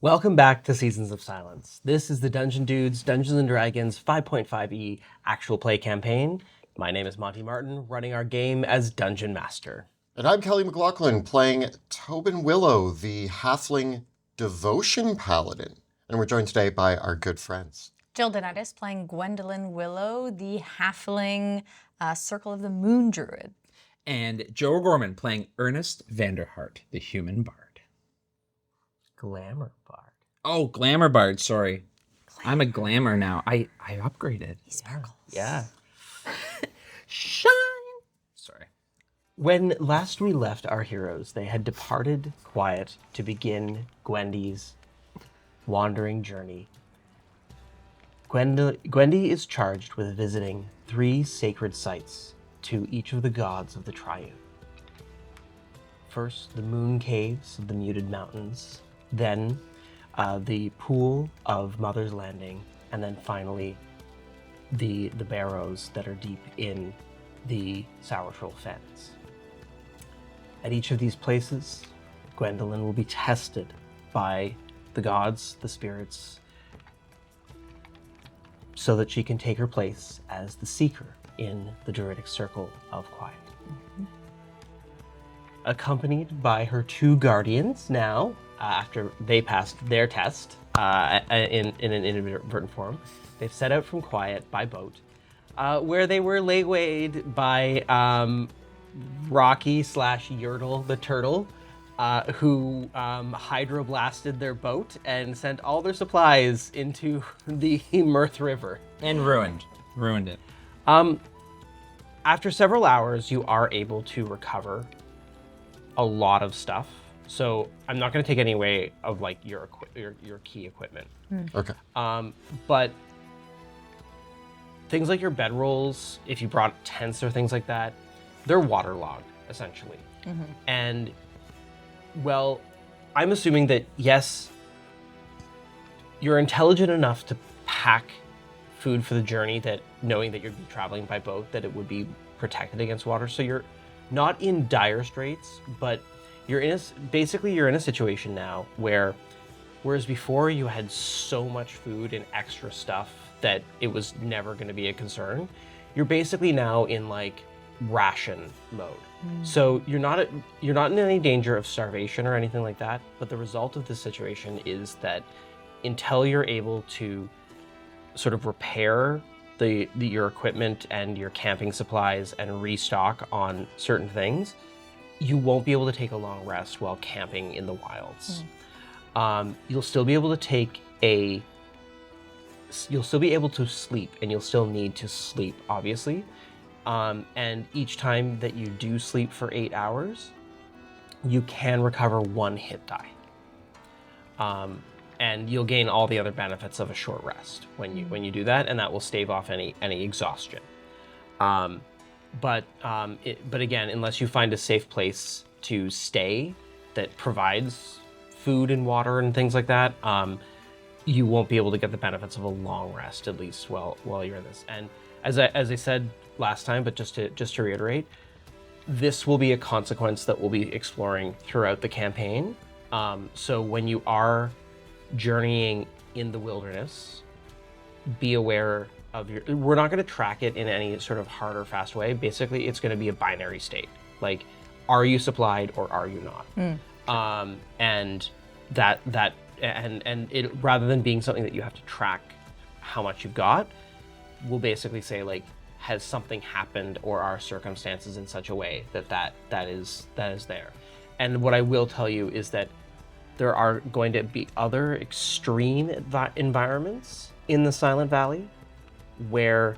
Welcome back to Seasons of Silence. This is the Dungeon Dudes Dungeons & Dragons 5.5e actual play campaign. My name is Monty Martin, running our game as Dungeon Master. And I'm Kelly McLaughlin, playing Tobin Willow, the halfling devotion paladin. And we're joined today by our good friends. Jill Danaitis playing Gwendolyn Willow, the halfling Circle of the Moon druid. And Joe O'Gorman playing Ernest Vanderhart, the human bard. Glamour Bard. Oh, Glamour Bard, sorry. Glamour. I'm a glamour now. I upgraded. He sparkles. Yeah. Shine! Sorry. When last we left our heroes, they had departed quiet to begin Gwendy's wandering journey. Gwendy is charged with visiting 3 sacred sites to each of the gods of the Triune. First, the moon caves of the Muted Mountains, then the pool of Mother's Landing, and then finally the barrows that are deep in the Sour Troll Fens. At each of these places, Gwendolyn will be tested by the gods, the spirits, so that she can take her place as the seeker in the Druidic Circle of Quiet. Mm-hmm. Accompanied by her 2 guardians now, after they passed their test in an inadvertent form, they've set out from Quiet by boat, where they were laywayed by Rocky/Yertle the turtle, who hydroblasted their boat and sent all their supplies into the Mirth River. And ruined it. After several hours, you are able to recover a lot of stuff. So I'm not going to take any away of like your key equipment. Okay. But things like your bedrolls, if you brought tents or things like that, they're waterlogged essentially. Mm-hmm. And well, I'm assuming that yes, you're intelligent enough to pack food for the journey, that knowing that you'd be traveling by boat, that it would be protected against water. So you're not in dire straits, but you're in a situation now where, whereas before you had so much food and extra stuff that it was never going to be a concern, you're basically now in like ration mode. So you're not in any danger of starvation or anything like that, but the result of this situation is that until you're able to sort of repair your equipment and your camping supplies and restock on certain things, you won't be able to take a long rest while camping in the wilds. You'll still be able to you'll still be able to sleep, and you'll still need to sleep, obviously. And each time that you do sleep for 8 hours, you can recover 1 hit die. And you'll gain all the other benefits of a short rest when you do that, and that will stave off any exhaustion. But again, unless you find a safe place to stay that provides food and water and things like that, you won't be able to get the benefits of a long rest, at least while you're in this. And as I said last time, but just to reiterate, this will be a consequence that we'll be exploring throughout the campaign. So when you are journeying in the wilderness, be aware of we're not going to track it in any sort of hard or fast way. Basically, it's going to be a binary state. Like, are you supplied or are you not? And it, rather than being something that you have to track how much you've got, we'll basically say, like, has something happened or are circumstances in such a way that is there. And what I will tell you is that there are going to be other extreme environments in the Silent Valley where,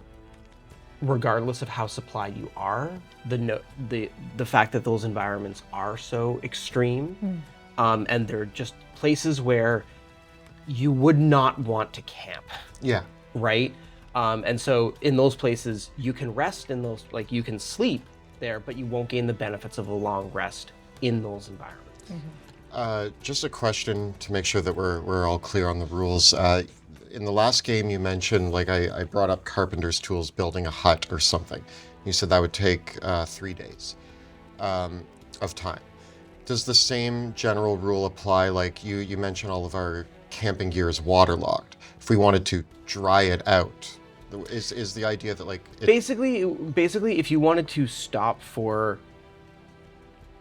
regardless of how supplied you are, the fact that those environments are so extreme, and they're just places where you would not want to camp. Yeah. Right? And so in those places, you can rest in those, like you can sleep there, but you won't gain the benefits of a long rest in those environments. Just a question to make sure that we're all clear on the rules. In the last game you mentioned, like I brought up carpenter's tools, building a hut or something. You said that would take 3 days of time. Does the same general rule apply? Like you mentioned all of our camping gear is waterlogged. If we wanted to dry it out, is the idea that like basically, if you wanted to stop for,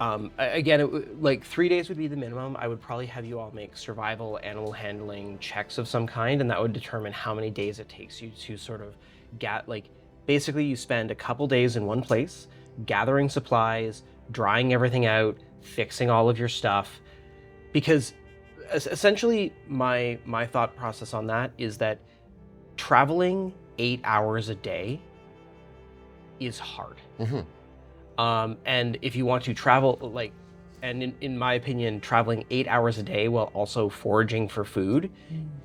like 3 days would be the minimum. I would probably have you all make survival animal handling checks of some kind, and that would determine how many days it takes you to sort of basically you spend a couple days in one place, gathering supplies, drying everything out, fixing all of your stuff, because essentially my thought process on that is that traveling 8 hours a day is hard. And if you want to travel and in my opinion, traveling 8 hours a day while also foraging for food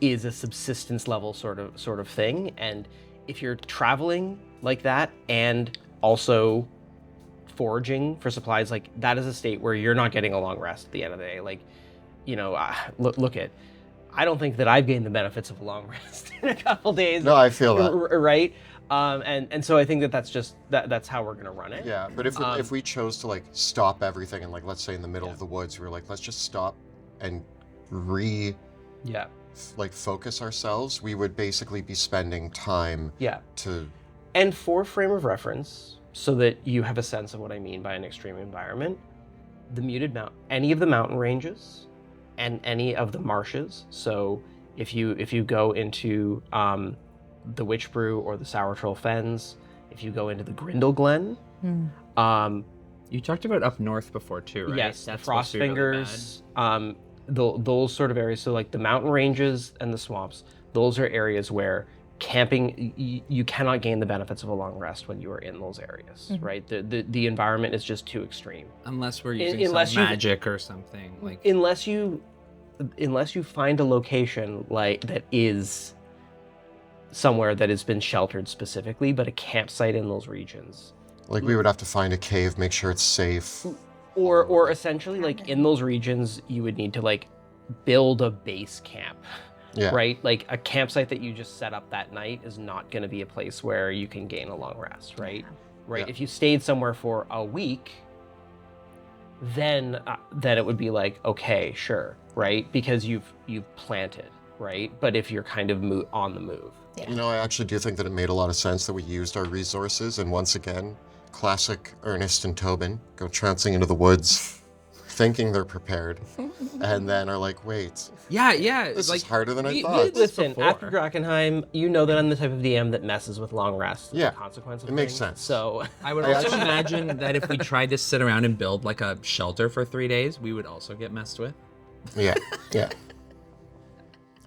is a subsistence level sort of thing. And if you're traveling like that and also foraging for supplies, like that is a state where you're not getting a long rest at the end of the day. Like, look at, I don't think that I've gained the benefits of a long rest in a couple days. No, I feel that. Right? And so I think that's how we're gonna run it. Yeah, but if we chose to like stop everything and like let's say in the middle of the woods, we were like, let's just stop and focus ourselves, we would basically be spending time to. And for frame of reference, so that you have a sense of what I mean by an extreme environment, any of the mountain ranges and any of the marshes. So if you go into the Witch Brew or the Sour Troll Fens, if you go into the Grindle Glen, you talked about up north before too, right? Yes, the Frost Fingers, those sort of areas. So like the mountain ranges and the swamps, those are areas where camping, you cannot gain the benefits of a long rest when you are in those areas, right? The environment is just too extreme. Unless we're using some magic or something. Unless you find a location like that is somewhere that has been sheltered specifically, but a campsite in those regions. Like we would have to find a cave, make sure it's safe. Or essentially like in those regions, you would need to like build a base camp. Yeah. Right? Like a campsite that you just set up that night is not going to be a place where you can gain a long rest, right? Yeah. Right. Yeah. If you stayed somewhere for a week, then it would be like, okay, sure, right? Because you've planted, right? But if you're kind of on the move. Yeah. You know, I actually do think that it made a lot of sense that we used our resources, and once again, classic Ernest and Tobin go trouncing into the woods, thinking they're prepared, and then are like, wait. Yeah. This is harder than I thought. Listen, after Drakkenheim, you know that I'm the type of DM that messes with long rests. Yeah. The consequence of it makes things. sense. So I would also imagine that if we tried to sit around and build like a shelter for 3 days, we would also get messed with. Yeah.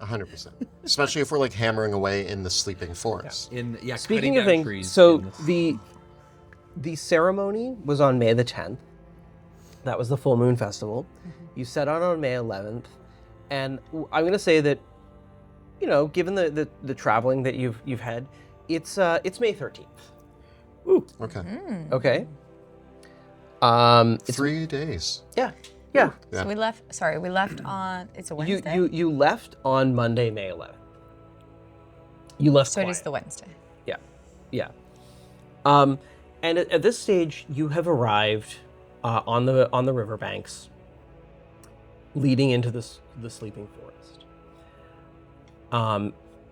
100%. Especially if we're like hammering away in the sleeping forest. Speaking of things, so the ceremony was on May the 10th. That was the full moon festival. You set out on May 11th, and I'm going to say that, you know, given the traveling that you've had, it's May 13th. Ooh. Okay. Okay. 3 days. Yeah. So we left on, it's a Wednesday? You left on Monday, May 11th. You left So quiet. it is the Wednesday. Yeah. And at this stage, you have arrived on the riverbanks, leading into the sleeping forest,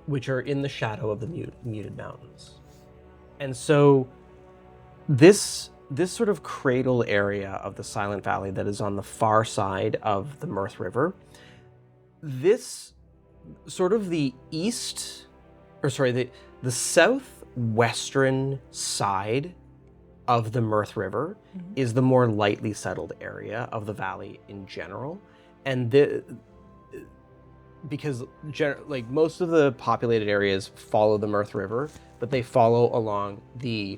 which are in the shadow of the muted mountains. And so this sort of cradle area of the Silent Valley that is on the far side of the Mirth River, this sort of the southwestern side of the Mirth River is the more lightly settled area of the valley in general. And because like most of the populated areas follow the Mirth River, but they follow along the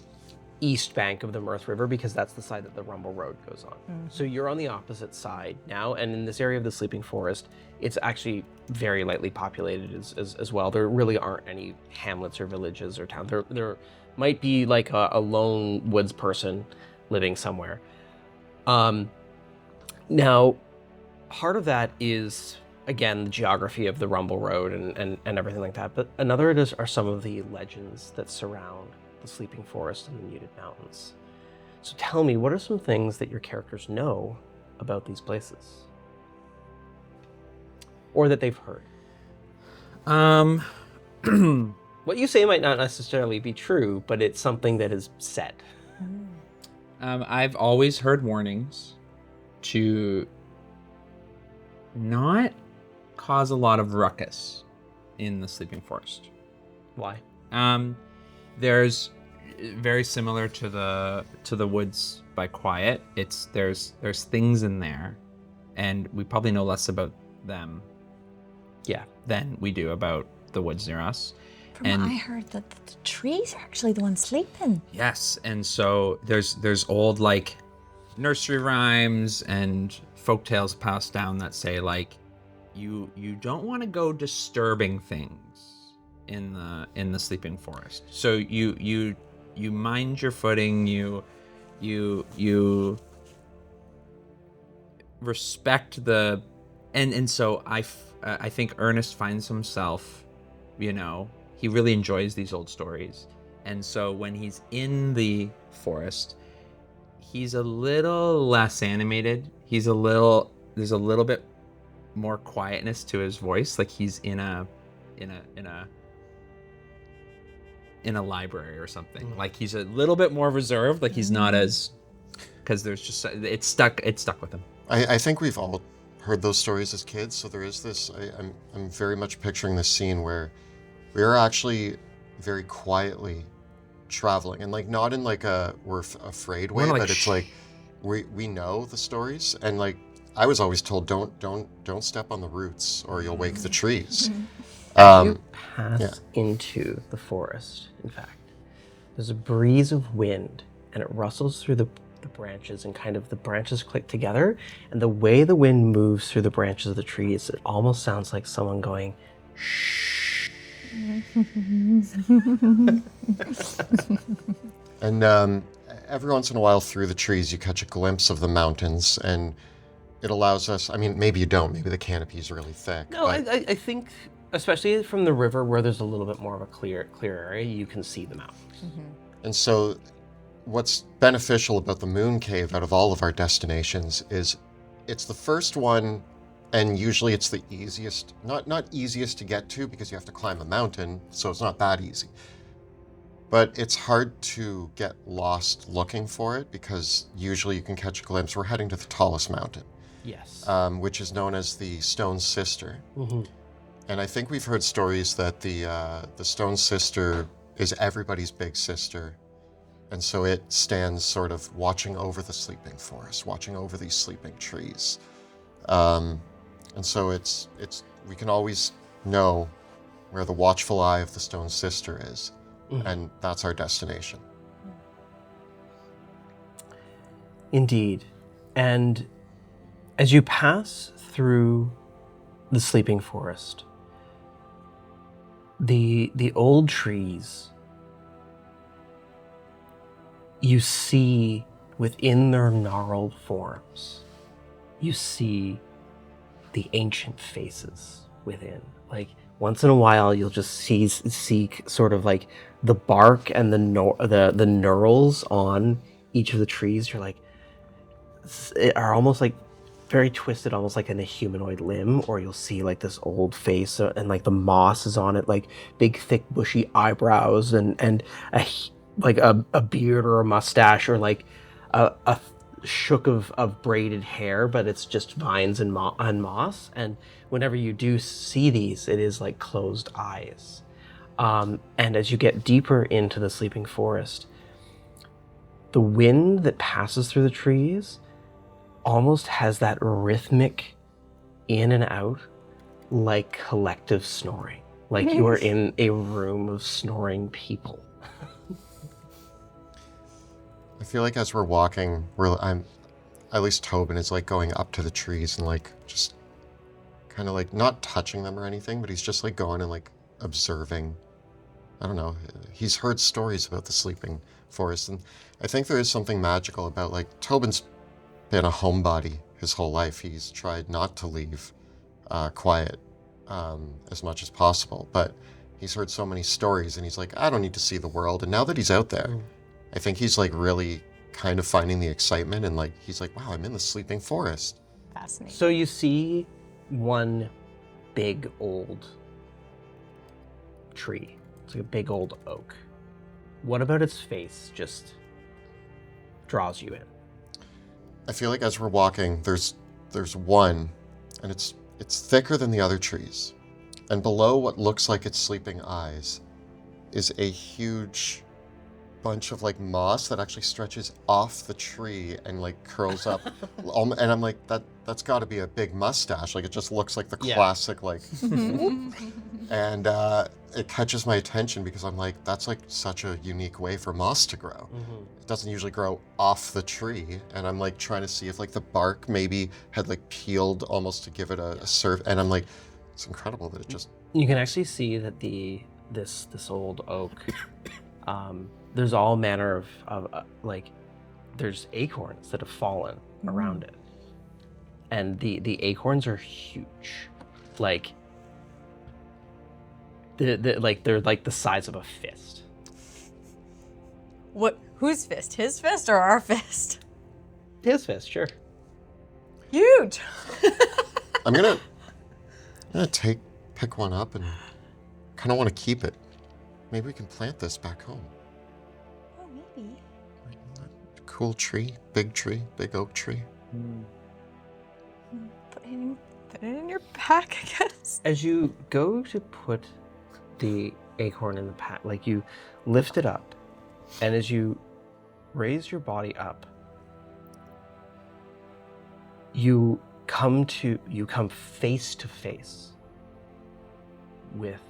east bank of the Mirth River because that's the side that the Rumble Road goes on. So you're on the opposite side now, and in this area of the Sleeping Forest, it's actually very lightly populated as well. There really aren't any hamlets or villages or towns. There might be like a lone woods person living somewhere. Now, part of that is, again, the geography of the Rumble Road and everything like that, but another are some of the legends that surround the Sleeping Forest and the Muted Mountains. So tell me, what are some things that your characters know about these places? Or that they've heard? What you say might not necessarily be true, but it's something that is said. I've always heard warnings to not cause a lot of ruckus in the sleeping forest. Why? There's very similar to the woods by Quiet. There's things in there, and we probably know less about them than we do about the woods near us. From what I heard, that the trees are actually the ones sleeping. Yes, and so there's old like nursery rhymes and folk tales passed down that say like you don't want to go disturbing things in the sleeping forest. So you mind your footing, you respect the and so I think Ernest finds himself, he really enjoys these old stories. And so when he's in the forest, he's a little less animated. There's a little bit more quietness to his voice. Like he's in a library or something. Like he's a little bit more reserved. Like he's not as, because there's just, it's stuck with him. I think we've all heard those stories as kids. So there is this, I'm very much picturing this scene where we are actually very quietly traveling, and like not in like a we're afraid way, but it's like we know the stories, and like I was always told don't step on the roots or you'll wake the trees. You pass into the forest, in fact, there's a breeze of wind, and it rustles through the branches, and kind of the branches click together, and the way the wind moves through the branches of the trees, it almost sounds like someone going shh. And every once in a while through the trees you catch a glimpse of the mountains, and it allows us, I mean, maybe you don't, maybe the canopy is really thick. No, I think, especially from the river where there's a little bit more of a clear area, you can see the mountains. And so what's beneficial about the Moon Cave out of all of our destinations is it's the first one, and usually it's the easiest, not easiest to get to because you have to climb a mountain, so it's not that easy. But it's hard to get lost looking for it because usually you can catch a glimpse. We're heading to the tallest mountain. Yes. Which is known as the Stone Sister. And I think we've heard stories that the Stone Sister is everybody's big sister. And so it stands sort of watching over the sleeping forest, watching over these sleeping trees. And so it's we can always know where the watchful eye of the Stone Sister is, and that's our destination. Indeed. And as you pass through the sleeping forest, the old trees, you see within their gnarled forms, you see the ancient faces within. Like once in a while, you'll just see sort of like the bark and the knurls on each of the trees. You're like, are almost like very twisted, almost like in a humanoid limb. Or you'll see like this old face, and like the moss is on it, like big, thick, bushy eyebrows, and a beard or a mustache, or like a shook of braided hair, but it's just vines and moss. And whenever you do see these, it is like closed eyes. And as you get deeper into the sleeping forest, the wind that passes through the trees almost has that rhythmic in and out, like collective snoring. Like you are in a room of snoring people. I feel like as we're walking, at least Tobin is like going up to the trees and like just kind of like not touching them or anything, but he's just like going and like observing. I don't know. He's heard stories about the sleeping forest, and I think there is something magical about like Tobin's been a homebody his whole life. He's tried not to leave quiet as much as possible, but he's heard so many stories, and he's like, I don't need to see the world. And now that he's out there, I think he's like really kind of finding the excitement, and like he's like, wow, I'm in the sleeping forest. Fascinating. So you see one big old tree. It's like a big old oak. What about its face just draws you in? I feel like as we're walking, there's one, and it's thicker than the other trees. And below what looks like its sleeping eyes is a huge bunch of like moss that actually stretches off the tree and like curls up. And I'm like, that's got to be a big mustache. Like it just looks like the classic like. And it catches my attention because I'm like, that's like such a unique way for moss to grow. It doesn't usually grow off the tree, and I'm like trying to see if like the bark maybe had like peeled almost to give it a surf. And I'm like, it's incredible that it just. You can actually see that this old oak. There's all manner of like, there's acorns that have fallen around it, and the acorns are huge, like they're like the size of a fist. What? Whose fist? His fist or our fist? His fist, sure. Huge. I'm gonna pick one up and kind of want to keep it. Maybe we can plant this back home. Oh, maybe. Cool tree, big oak tree. Put it in your pack, I guess. As you go to put the acorn in the pack, like you lift it up, and as you raise your body up, you come face to face with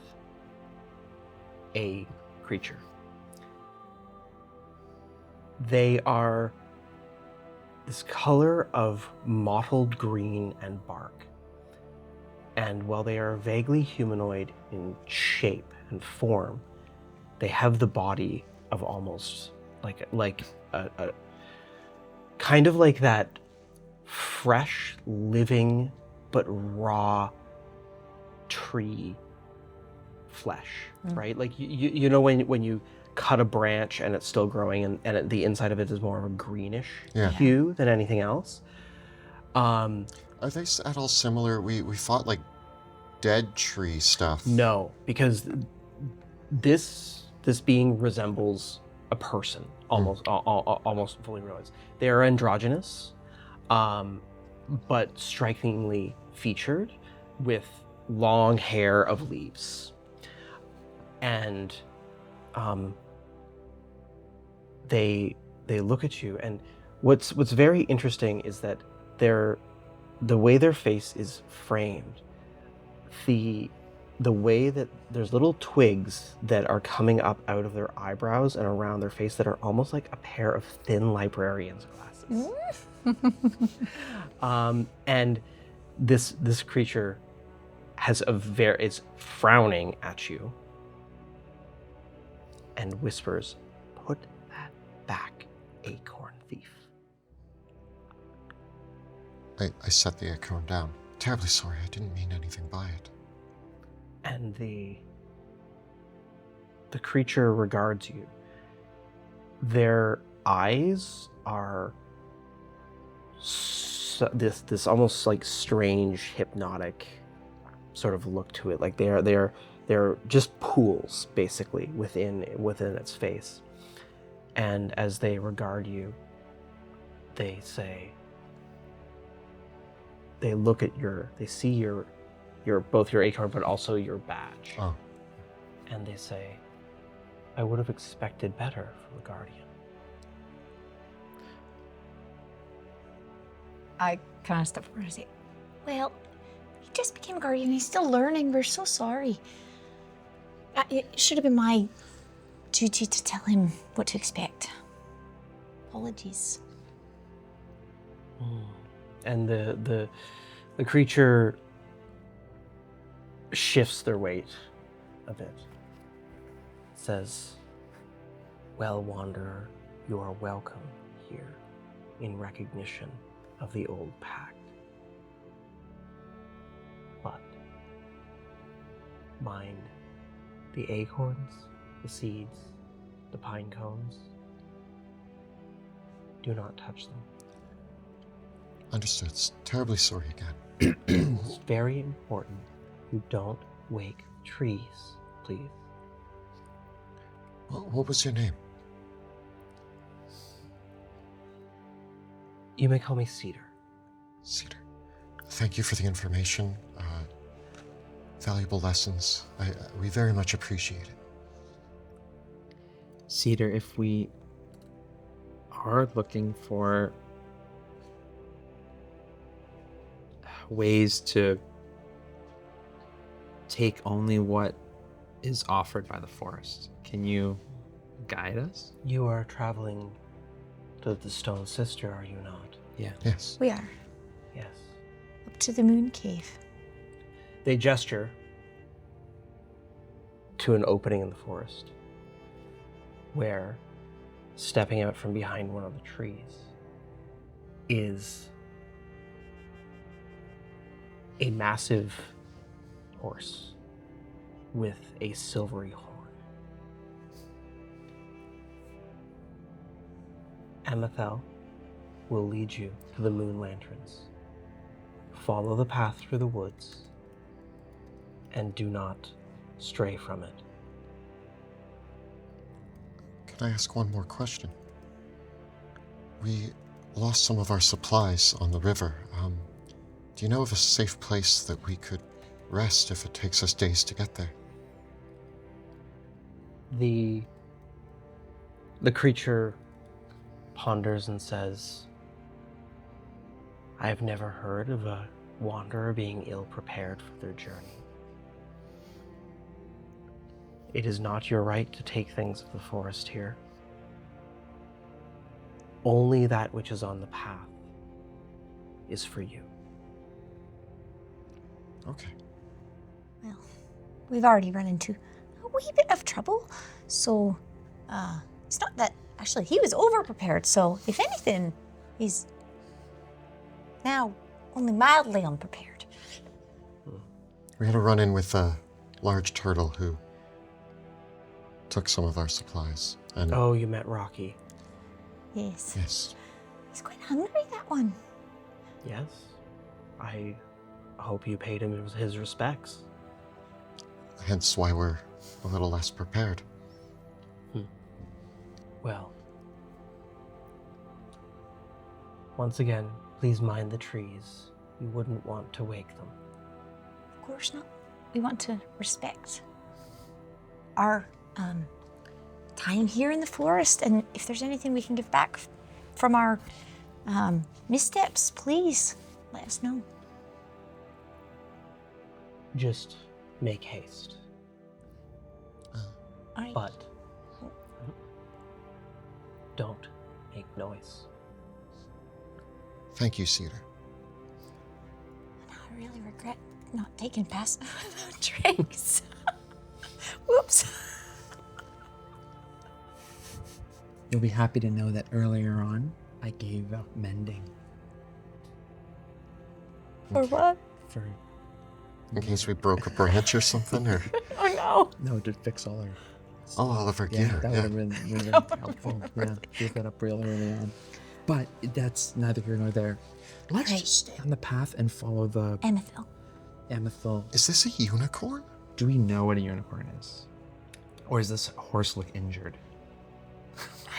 a creature. They are this color of mottled green and bark. And while they are vaguely humanoid in shape and form, they have the body of almost like a kind of like that fresh, living, but raw tree flesh, right? Like you know when you cut a branch and it's still growing and the inside of it is more of a greenish hue than anything else. Are they at all similar? We fought like dead tree stuff. No, because this being resembles a person almost fully realized. They are androgynous, but strikingly featured with long hair of leaves. And they look at you, and what's very interesting is that the way their face is framed, the way that there's little twigs that are coming up out of their eyebrows and around their face that are almost like a pair of thin librarian's glasses. And this creature is frowning at you and whispers, "Put that back, acorn thief." I set the acorn down. Terribly sorry, I didn't mean anything by it. And the creature regards you. Their eyes are this almost like strange hypnotic sort of look to it. Like they're just pools basically within its face. And as they regard you, they say, they look at they see your both your acorn but also your badge. Oh. And they say, "I would have expected better from a guardian." I kind of step forward and say, "Well, he just became a guardian. He's still learning. We're so sorry. It should have been my duty to tell him what to expect. Apologies." And the creature shifts their weight a bit. Says, "Well, Wanderer, you are welcome here in recognition of the old pact. But mind the acorns, the seeds, the pine cones. do not touch them. Understood. Terribly sorry again. It's very important you don't wake trees, please. What was your name? You may call me Cedar. Cedar. Thank you for the information. Valuable lessons. We very much appreciate it. Cedar, if we are looking for ways to take only what is offered by the forest, can you guide us? You are traveling to the Stone Sister, are you not? Yeah. Yes. We are. Yes. Up to the moon cave. They gesture to an opening in the forest where, stepping out from behind one of the trees, is a massive horse with a silvery horn. Amethel will lead you to the moon lanterns. Follow the path through the woods and do not stray from it. Can I ask one more question? We lost some of our supplies on the river. Do you know of a safe place that we could rest if it takes us days to get there? The creature ponders and says, I have never heard of a wanderer being ill-prepared for their journey. It is not your right to take things of the forest here. Only that which is on the path is for you. Okay. Well, we've already run into a wee bit of trouble, so it's not that actually he was over-prepared, so if anything, he's now only mildly unprepared. We had a run-in with a large turtle who took some of our supplies. And Oh, you met Rocky. Yes. yes, He's quite hungry, that one. Yes. I hope you paid him his respects. hence why we're a little less prepared. Well, once again, please mind the trees. You wouldn't want to wake them. Of course not. We want to respect our time here in the forest, and if there's anything we can give back from our missteps, please let us know. Just make haste. All right. But don't make noise. Thank you, Cedar. Now I really regret not taking past drinks. Whoops. You'll be happy to know that earlier on, I gave up mending For what? for In case we broke a branch or something, or Oh no. no to fix all our. all of our Yeah, gear. that would have been really helpful. Yeah, gave that up real early on. But that's neither here nor there. Let's Right. just stay on the path and follow the Amethel. Amethel. Is this a unicorn? Do we know what a unicorn is? Or does this horse look injured?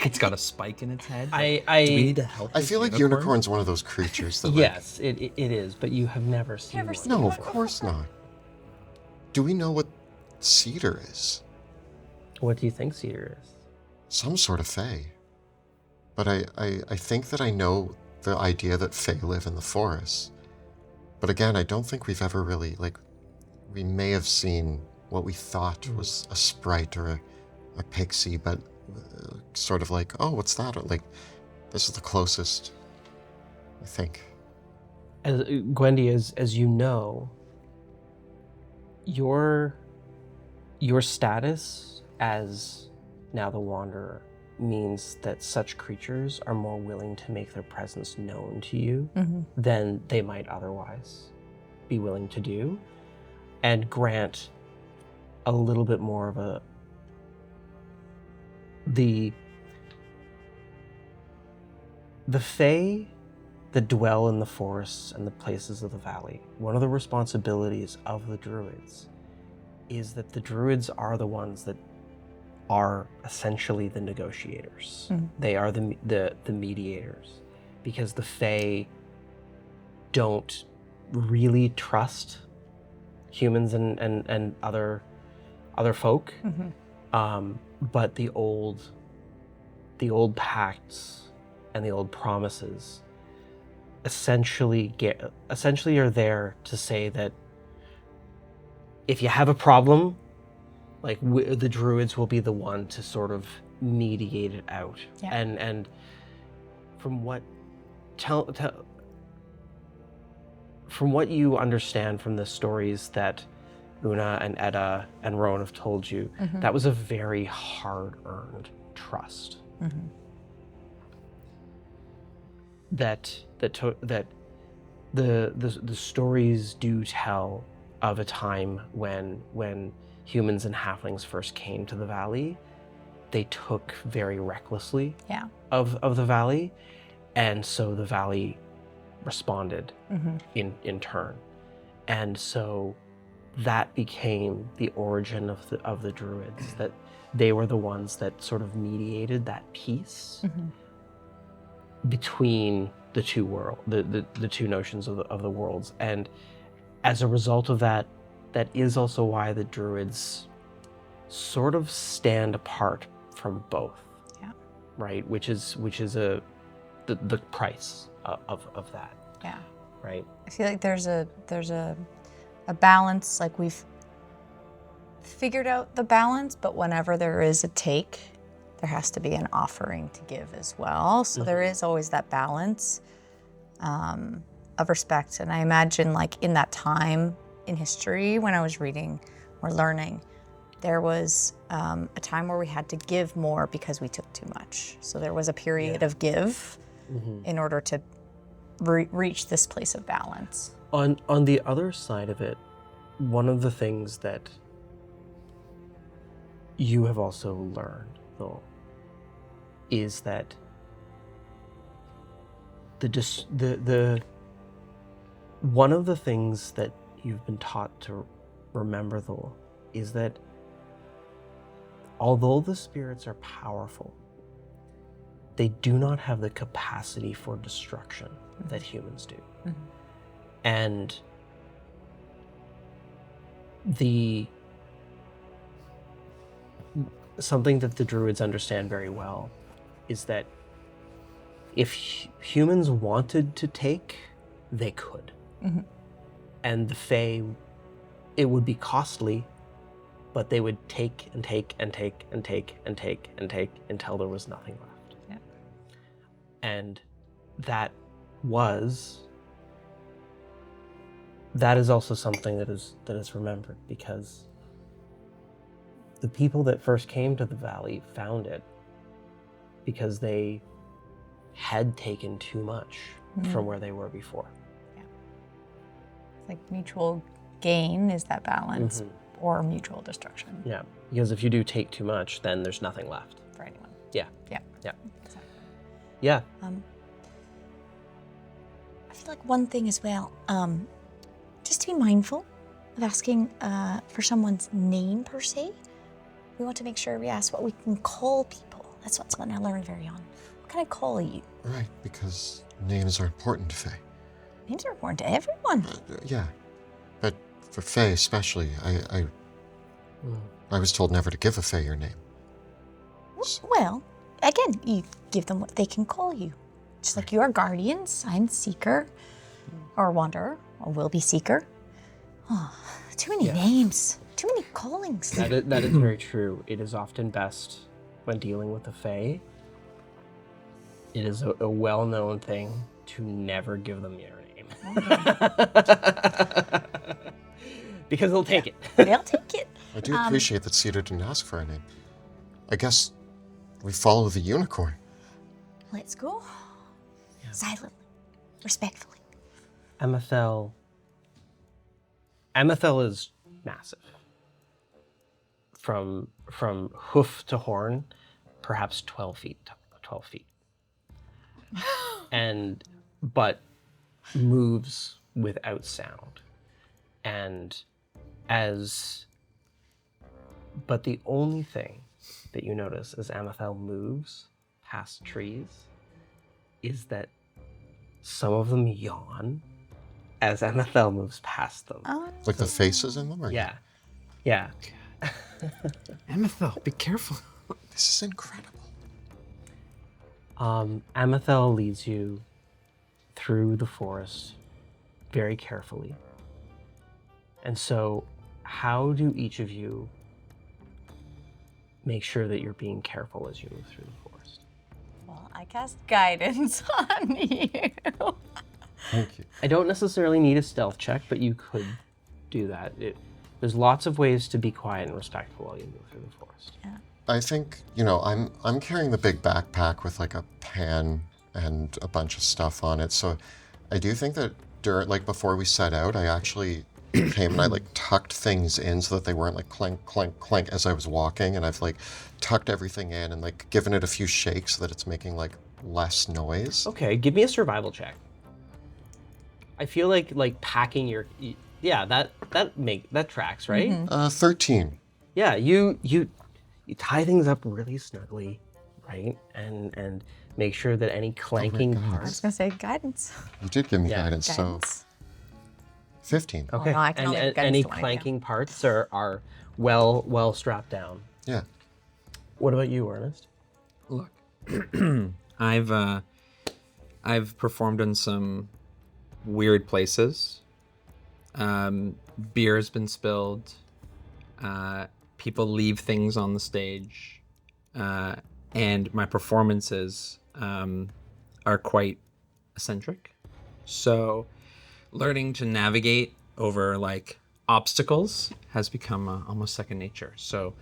It's got a spike in its head. Do we need to help? I this feel like unicorn? unicorn's one of those creatures that like, Yes, it is, but you have never seen Never one. seen no, of course not. Do we know what cedar is? What do you think Cedar is? Some sort of fae. But I think that I know the idea that fae live in the forest. But again, I don't think we've ever really, like, we may have seen what we thought was a sprite or a pixie, but sort of like, oh, what's that? Or like, this is the closest, I think. As Gwendy, as you know, your status as now the Wanderer means that such creatures are more willing to make their presence known to you than they might otherwise be willing to do, and grant a little bit more of the The Fae that dwell in the forests and the places of the valley, one of the responsibilities of the druids is that the druids are the ones that are essentially the negotiators. They are the mediators, because the Fae don't really trust humans and other folk. But the old pacts and the old promises essentially are there to say that if you have a problem, like the druids will be the one to sort of mediate it out. Yeah. And from what from what you understand from the stories that Una and Edda and Rowan have told you, that was a very hard-earned trust. That the stories do tell of a time when humans and halflings first came to the valley. They took very recklessly of the valley, and so the valley responded in turn, and so that became the origin of the druids. That they were the ones that sort of mediated that peace between the two the two notions of the worlds, and as a result of that, that is also why the druids sort of stand apart from both. Yeah. Right, which is the price of that. Yeah. Right. I feel like there's a balance, like we've figured out the balance, but whenever there is a take, there has to be an offering to give as well. So there is always that balance of respect. And I imagine, like, in that time in history when I was reading or learning, there was a time where we had to give more because we took too much. So there was a period of give in order to reach this place of balance. On the other side of it, one of the things that you have also learned, though, is that the one of the things that you've been taught to remember, though, is that although the spirits are powerful, they do not have the capacity for destruction that humans do. And something that the druids understand very well is that if humans wanted to take, they could. And the Fae, it would be costly, but they would take and take and take and take and take and take until there was nothing left. Yeah. And that is also something that is remembered, because the people that first came to the valley found it because they had taken too much from where they were before. Yeah. It's like mutual gain is that balance, or mutual destruction. Yeah, because if you do take too much, then there's nothing left for anyone. Yeah. Yeah. Yeah. Exactly. Yeah. I feel like one thing as well, just to be mindful of asking for someone's name per se. We want to make sure we ask what we can call people. That's what's something I learned very on. What can I call you? Right, because names are important to Fae. Names are important to everyone. Yeah, but for Fae especially, I was told never to give a Fae your name. Well, again, you give them what they can call you. Just like you are guardians, I'm Seeker, or Wanderer, or Will-Be Seeker. Oh, too many names, too many callings. That is very true. It is often best when dealing with the Fae. It is a well-known thing to never give them your name. Because they'll take it. They'll take it. I do appreciate that Cedar didn't ask for our name. I guess we follow the unicorn. Let's go. Silently, respectfully. Amethel is massive. From hoof to horn, perhaps 12 feet. but moves without sound. But the only thing that you notice as Amethel moves past trees is that some of them yawn as Amethel moves past them. Like the faces in them? Or Yeah. Yeah. Amethel, be careful. This is incredible. Amethel leads you through the forest very carefully. And so, how do each of you make sure that you're being careful as you move through the forest? Well, I cast guidance on you. Thank you. I don't necessarily need a stealth check, but you could do that. There's lots of ways to be quiet and respectful while you move through the forest. Yeah. I think, I'm carrying the big backpack with like a pan and a bunch of stuff on it. So I do think that before we set out, I actually came and I like tucked things in so that they weren't like clank, clank, clank as I was walking. And I've like tucked everything in and like given it a few shakes so that it's making like less noise. Okay, give me a survival check. I feel like packing your, yeah, that tracks, right? Mm-hmm. 13. Yeah, you tie things up really snugly, right? And make sure that any clanking God. I was parts. gonna say guidance. You did give me Yeah. guidance, so 15. Okay. no, I can only have and guidance any to one idea. clanking parts are well strapped down. Yeah. What about you, Ernest? Look, I've performed in some weird places. Beer has been spilled. People leave things on the stage, and my performances are quite eccentric. So, learning to navigate over like obstacles has become almost second nature. So,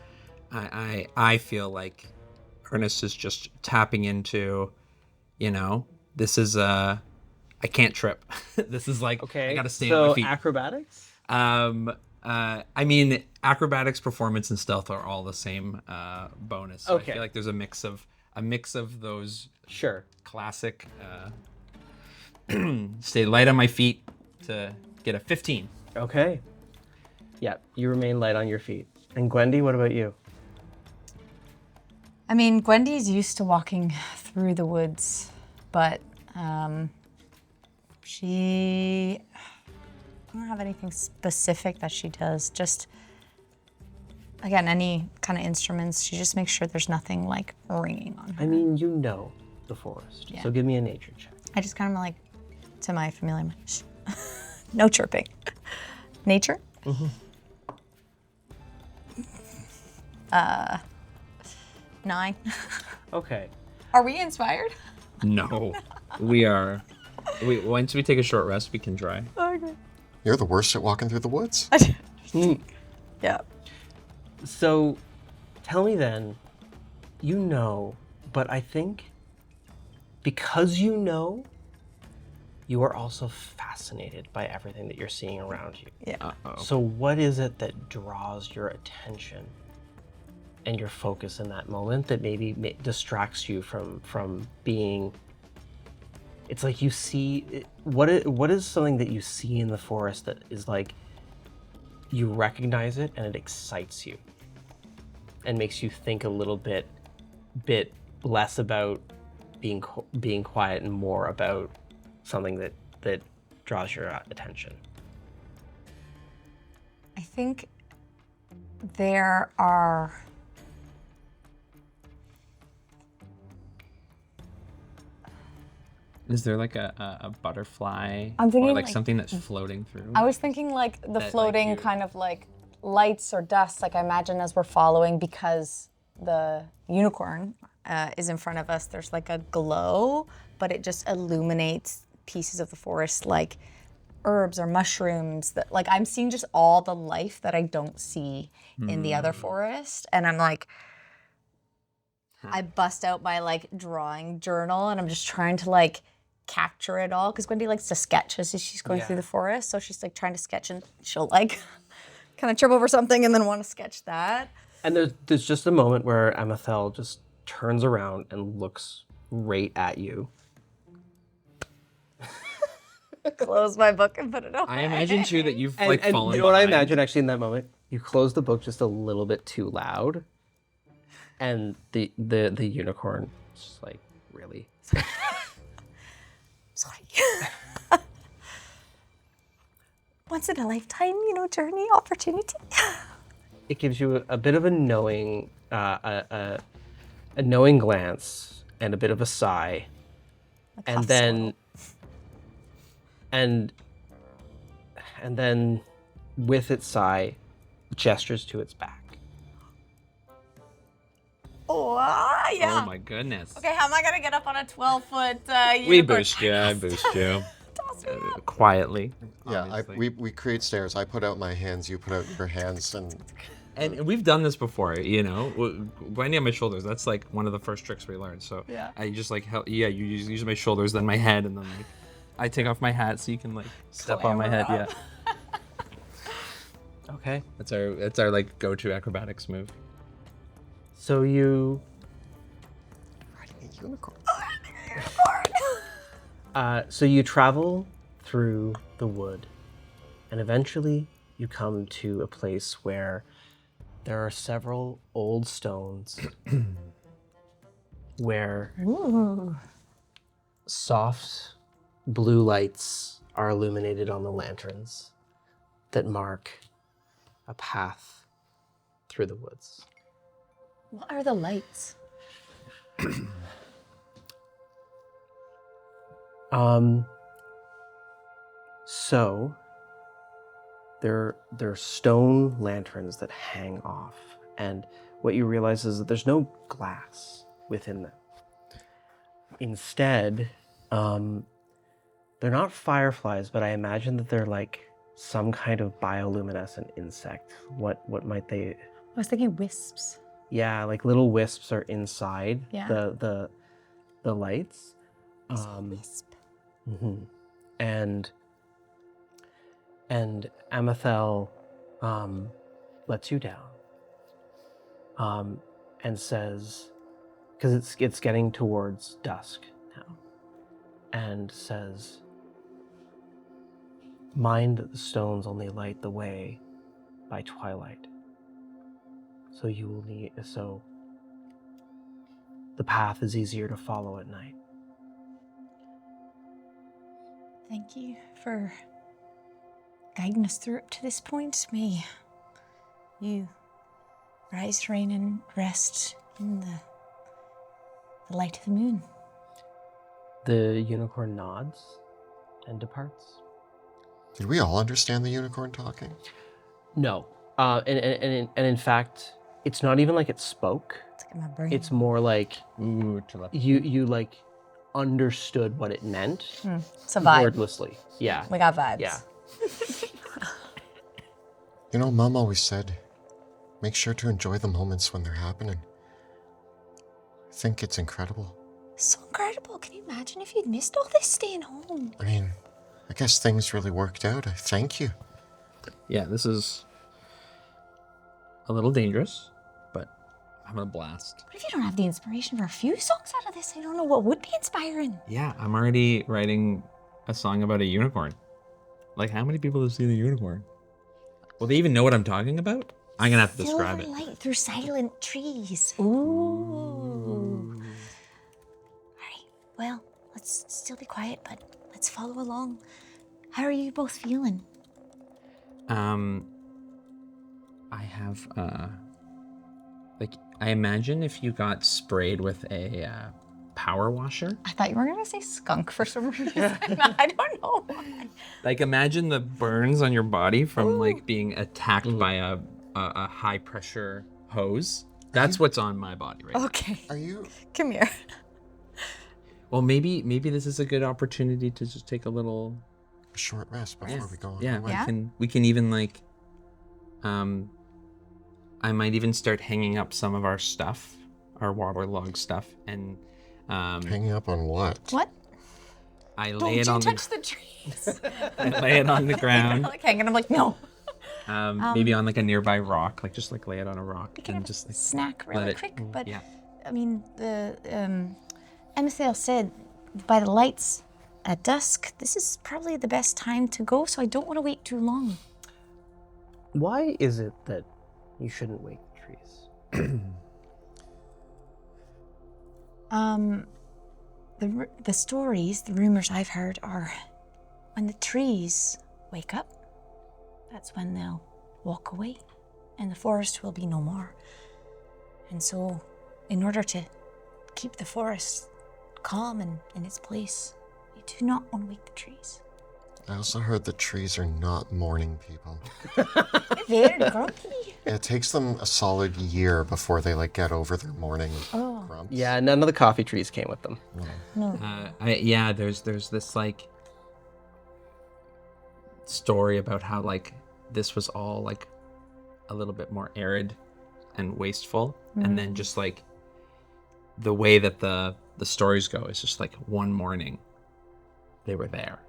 I feel like Ernest is just tapping into, this is I can't trip. This is like Okay. I gotta stay so on my feet. acrobatics? I mean, acrobatics, performance, and stealth are all the same bonus. So Okay. I feel like there's a mix of those Sure. classic. Stay light on my feet to get a 15. Okay. Yeah, you remain light on your feet. And Gwendy, what about you? I mean, Gwendy's used to walking through the woods, but she, I don't have anything specific that she does. Just, again, any kind of instruments. She just makes sure there's nothing like ringing on her. I mean, you know the forest. Yeah. So give me a nature check. I just kind of like, to my familiar, I'm like, shh. No chirping. Nature? Mm-hmm. 9. Okay. Are we inspired? No, we are. Once we take a short rest, we can try. Okay. You're the worst at walking through the woods. Yeah. So tell me then, but I think because you are also fascinated by everything that you're seeing around you. Yeah. So what is it that draws your attention and your focus in that moment that maybe distracts you from being? It's like you see what is something that you see in the forest that is like you recognize it and it excites you and makes you think a little bit less about being quiet and more about something that draws your attention. I think there are Is there like a butterfly I'm thinking or like like- something that's floating through? I was thinking like the like, floating you- kind of like lights or dust, like I imagine as we're following because the unicorn is in front of us, there's like a glow, but it just illuminates pieces of the forest like herbs or mushrooms that like I'm seeing just all the life that I don't see in the other forest. And I'm like, I bust out my like drawing journal and I'm just trying to like capture it all because Wendy likes to sketch as she's going through the forest. So she's like trying to sketch and she'll like kind of trip over something and then want to sketch that. And there's just a moment where Amethel just turns around and looks right at you Close my book and put it away. I imagine too that you've And fallen. you know what I behind. imagine actually in that moment? You close the book just a little bit too loud, and the unicorn is just like, really? Sorry. Once in a lifetime, journey opportunity. It gives you a bit of a knowing, a knowing glance and a bit of a sigh, and then, and then, with its sigh, gestures to its back. Oh, yeah. Oh my goodness. Okay, how am I gonna get up on a 12-foot unicorn? We boost you. I boost you. Toss me up. Quietly. Yeah, obviously. we create stairs. I put out my hands, you put out your hands, and And we've done this before, Binding on my shoulders, that's like one of the first tricks we learned. So Yeah. I just like, you use my shoulders, then my head, and then like, I take off my hat so you can like step on my head. Clamber Yeah. Okay. That's our like go-to acrobatics move. So you, riding a unicorn. so you travel through the wood, and eventually you come to a place where there are several old stones where soft blue lights are illuminated on the lanterns that mark a path through the woods. What are the lights? So there are stone lanterns that hang off, and what you realize is that there's no glass within them. Instead, they're not fireflies, but I imagine that they're like some kind of bioluminescent insect. What might they? I was thinking wisps. Yeah, like little wisps are inside Yeah. the lights. Wisp. Mhm. And Amethel lets you down and says, because it's getting towards dusk now, and says, mind that the stones only light the way by twilight. So the path is easier to follow at night. Thank you for guiding us through up to this point. May you rise, reign, and rest in the light of the moon. The unicorn nods and departs. Did we all understand the unicorn talking? No, and in fact, it's not even like it spoke. It's like in my brain. It's more like Ooh, telepathy. you like understood what it meant It's a vibe. wordlessly. Yeah, We got vibes. yeah. You know, Mom always said, make sure to enjoy the moments when they're happening. I think it's incredible. So incredible. Can you imagine if you'd missed all this staying home? I mean, I guess things really worked out. I thank you. Yeah, this is a little dangerous, but I'm having a blast. What if you don't have the inspiration for a few songs out of this? I don't know what would be inspiring. Yeah, I'm already writing a song about a unicorn. Like, how many people have seen a unicorn? Will they even know what I'm talking about? I'm gonna have to describe Silver it. light through silent trees. Ooh. All right. Well, let's still be quiet, but let's follow along. How are you both feeling? I have, like, I imagine if you got sprayed with a power washer. I thought you were gonna say skunk for some reason. I don't know why. Like, imagine the burns on your body from, like, being attacked by a high pressure hose. That's what's on my body right now. Okay. Are you? Come here. Well, maybe this is a good opportunity to just take a little. A short rest before we go on Yeah, our way. Yeah. we can even like, I might even start hanging up some of our stuff, our waterlogged stuff, and Hanging up on what? What? I Don't lay you it on touch the trees. I lay it on the ground, like hanging. I'm like, no. maybe on like a nearby rock, like just like lay it on a rock We can and have just a like snack let really it- quick, but yeah. I mean, the Emissail said by the lights, at dusk, this is probably the best time to go, so I don't want to wait too long. Why is it that you shouldn't wake the trees? The stories, the rumors I've heard are when the trees wake up, that's when they'll walk away and the forest will be no more. And so, in order to keep the forest calm and in its place, you do not want to wake the trees. I also heard the trees are not morning people. Very grumpy. It takes them a solid year before they like get over their morning grumps. Yeah, none of the coffee trees came with them. No. There's this like story about how like this was all like a little bit more arid and wasteful, and then just like the way that the stories go is just like one morning they were there.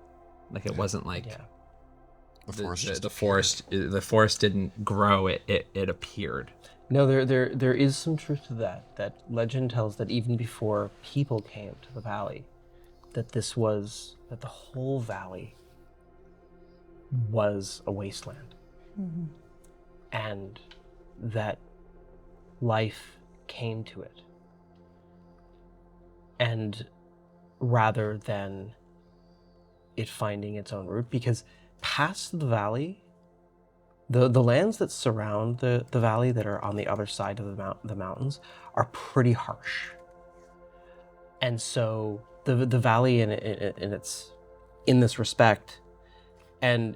Like it wasn't like the forest didn't grow, it appeared. No, there is some truth to that. That legend tells that even before people came to the valley, that the whole valley was a wasteland. Mm-hmm. And that life came to it. And rather than it finding its own route, because past the valley, the lands that surround the valley that are on the other side of the mountains are pretty harsh. And so the valley in its in this respect, and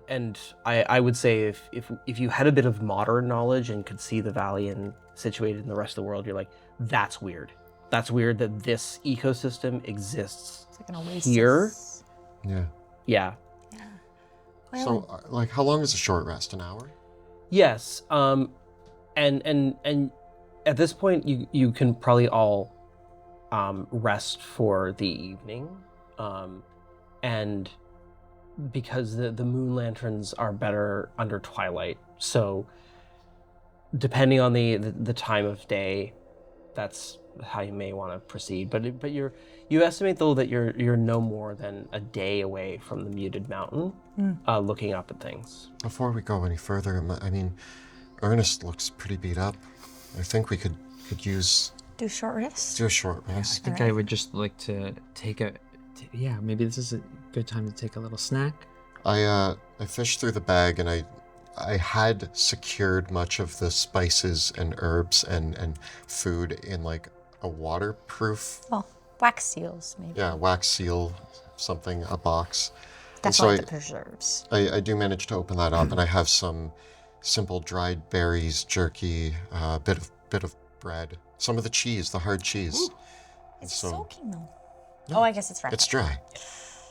I would say if you had a bit of modern knowledge and could see the valley and situated in the rest of the world, you're like, that's weird. That's weird that this ecosystem exists It's like an oasis. here. Yeah. Yeah. Well, So, like, how long is a short rest? An hour? Yes. And at this point, you can probably all rest for the evening, and because the moon lanterns are better under twilight, so depending on the time of day, that's how you may want to proceed. But you estimate though that you're no more than a day away from the muted mountain, looking up at things. Before we go any further, I mean, Ernest looks pretty beat up. I think we could use do a short rest. do a short I rest. think I would just like to take maybe this is a good time to take a little snack. I fished through the bag and I had secured much of the spices and herbs and food in like a waterproof, Well, wax seals, maybe. wax seal, something, a box. That's so like the preserves. I do manage to open that up, and I have some simple dried berries, jerky, a bit of bread, some of the cheese, the hard cheese. Ooh, it's so- soaking though. No, Oh, I guess it's fresh. It's dry.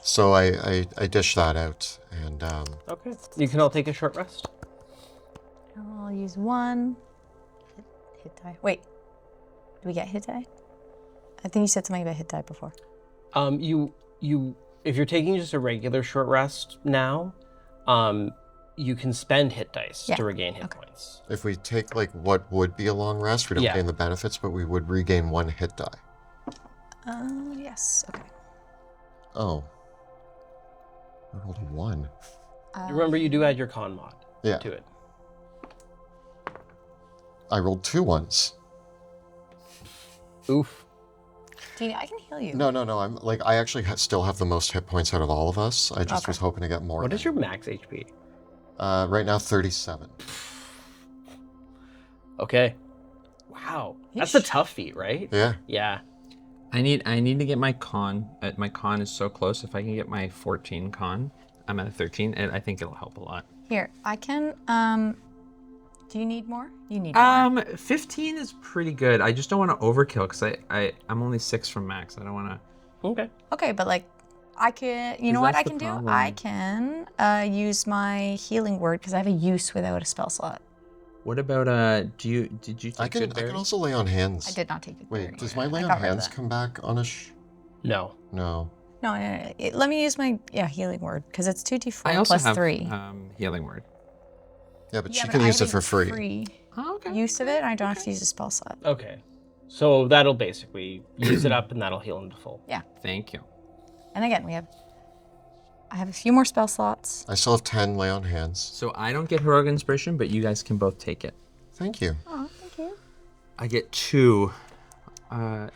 So I dish that out, and Okay. You can all take a short rest. I'll use one. Hit die. Wait, do we get hit die? I think you said something about hit die before. You if you're taking just a regular short rest now, you can spend hit dice to regain hit points. if we take like what would be a long rest, we don't Yeah. gain the benefits, but we would regain one hit die. Yes. Okay. Oh. I rolled a 1. Remember, you do add your con mod Yeah. to it. I rolled 2 1s. Oof. I can heal you. No. I'm like, I actually still have the most hit points out of all of us. I just Okay. was hoping to get more. What is your max HP? Right now, 37. Okay. Wow. That's a Yeesh. tough feat, right? Yeah. Yeah. I need to get my con. My con is so close. If I can get my 14 con, I'm at a 13, and I think it'll help a lot. Here, I can. Do you need more? You need more. 15 is pretty good. I just don't want to overkill because I'm only 6 from max. I don't want to. Okay. Okay, but like, I can. You know Is what that I the can do? problem? I can use my healing word because I have a use without a spell slot. What about did you take I can good also lay on hands. I did not take it. Wait, does my I lay on got rid of hands that. come back on a No. No. No. Let me use my healing word because it's 2d4 I also plus have 3. healing word. Yeah, but Yeah, she but can I use have it for a free. free Oh, okay. use of it, and I don't have to use a spell slot. Okay. So that'll basically use it up and that'll heal into full. Yeah. Thank you. And again, we have I have a few more spell slots. I still have 10 lay on hands. So I don't get heroic inspiration, but you guys can both take it. Thank you. Oh, thank you. I get 2.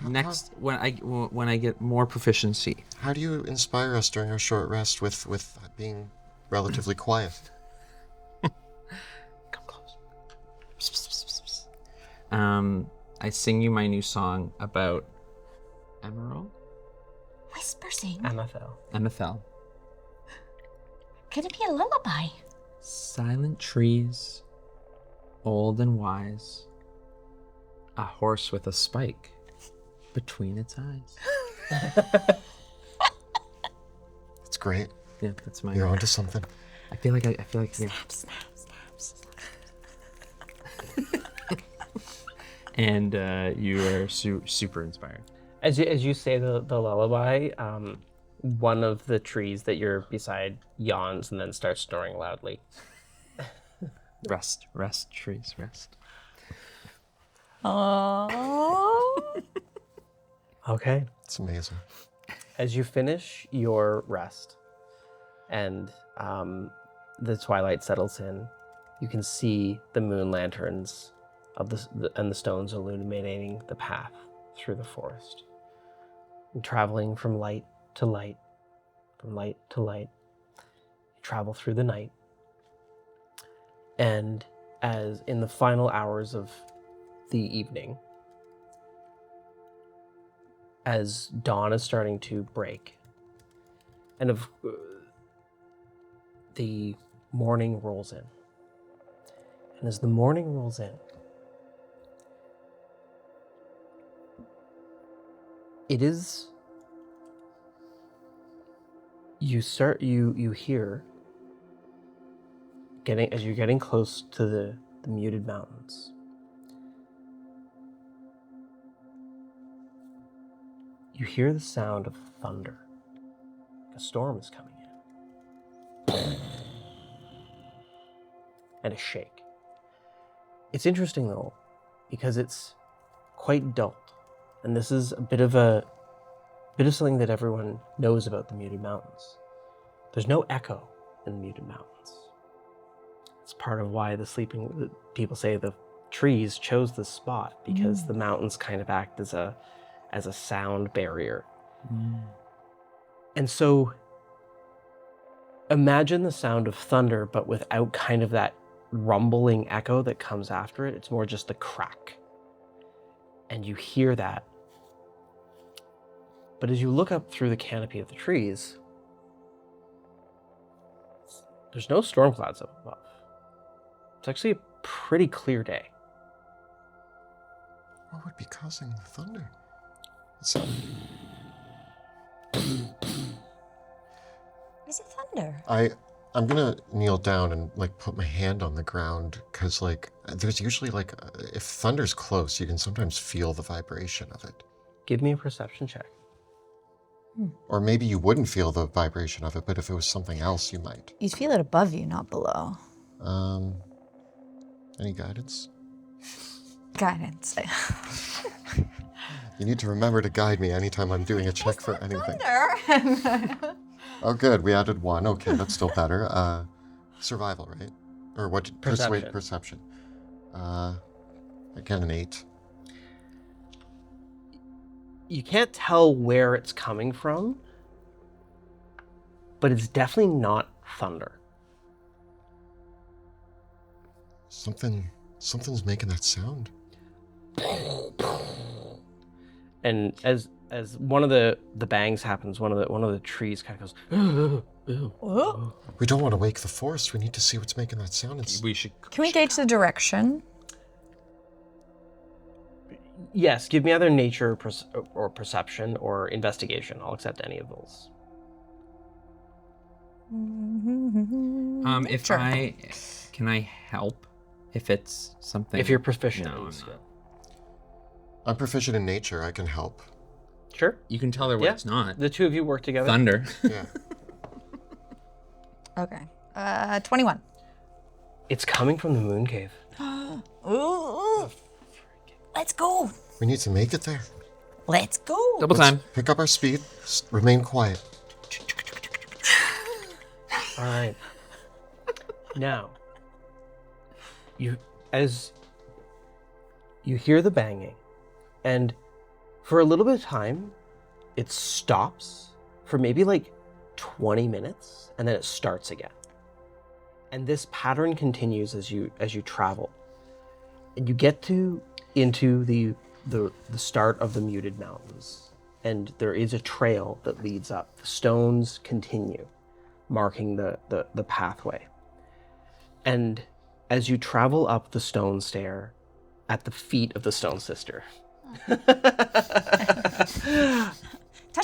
Next, when I get more proficiency. How do you inspire us during our short rest with being relatively quiet? Come close. I sing you my new song about Emerald? Whisper sing. Amethel. Could it be a lullaby? Silent trees, old and wise, a horse with a spike between its eyes. It's great. Yeah, that's my. You're onto something. I feel like yeah. Snaps. And you are super inspired. As you say the lullaby, one of the trees that you're beside yawns and then starts snoring loudly. Rest, trees, rest. Oh. Okay. It's amazing. As you finish your rest and the twilight settles in, you can see the moon lanterns of and the stones illuminating the path through the forest. And traveling from light to light, from light to light, you travel through the night. And as in the final hours of the evening, as dawn is starting to break, and the morning rolls in. And as the morning rolls in, it is you hear as you're getting close to the muted mountains. You hear the sound of thunder. A storm is coming in. And a shake. It's interesting though, because it's quite dull. And this is a bit of something that everyone knows about the Muted Mountains. There's no echo in the Muted Mountains. It's part of why the people say the trees chose this spot, because the mountains kind of act as a sound barrier. And so imagine the sound of thunder, but without kind of that rumbling echo that comes after it. It's more just the crack. And you hear that. But as you look up through the canopy of the trees, there's no storm clouds up above. It's actually a pretty clear day. What would be causing the thunder? Is it thunder? I'm gonna kneel down and like put my hand on the ground, because like there's usually like if thunder's close, you can sometimes feel the vibration of it. Give me a perception check. Or maybe you wouldn't feel the vibration of it, but if it was something else, you might. You'd feel it above you, not below. Any guidance? Guidance. You need to remember to guide me anytime I'm doing a check for anything. Thunder. Oh, good. We added 1. Okay, that's still better. Survival, right? Or what? Perception. Perception. Again, an 8. You can't tell where it's coming from, but it's definitely not thunder. Something's making that sound. And as one of the bangs happens, one of the trees kind of goes. Oh. We don't want to wake the forest. We need to see what's making that sound. We should. Can we gauge the direction? Yes, give me either nature or perception or investigation. I'll accept any of those. If Sure. can I help if it's something? If you're proficient. No, in I'm skill. not. I'm proficient in nature. I can help. Sure. You can tell her what Yeah. it's not. The two of you work together. Thunder. Yeah. Okay. 21. It's coming from the moon cave. Ooh. Let's go. We need to make it there. Let's go. Double time. Pick up our speed. Remain quiet. All right. Now, as you hear the banging, and for a little bit of time, it stops for maybe like 20 minutes, and then it starts again. And this pattern continues as you travel, and you get into the start of the Muted Mountains, and there is a trail that leads up. The stones continue, marking the pathway. And as you travel up the stone stair, at the feet of the Stone Sister. Touch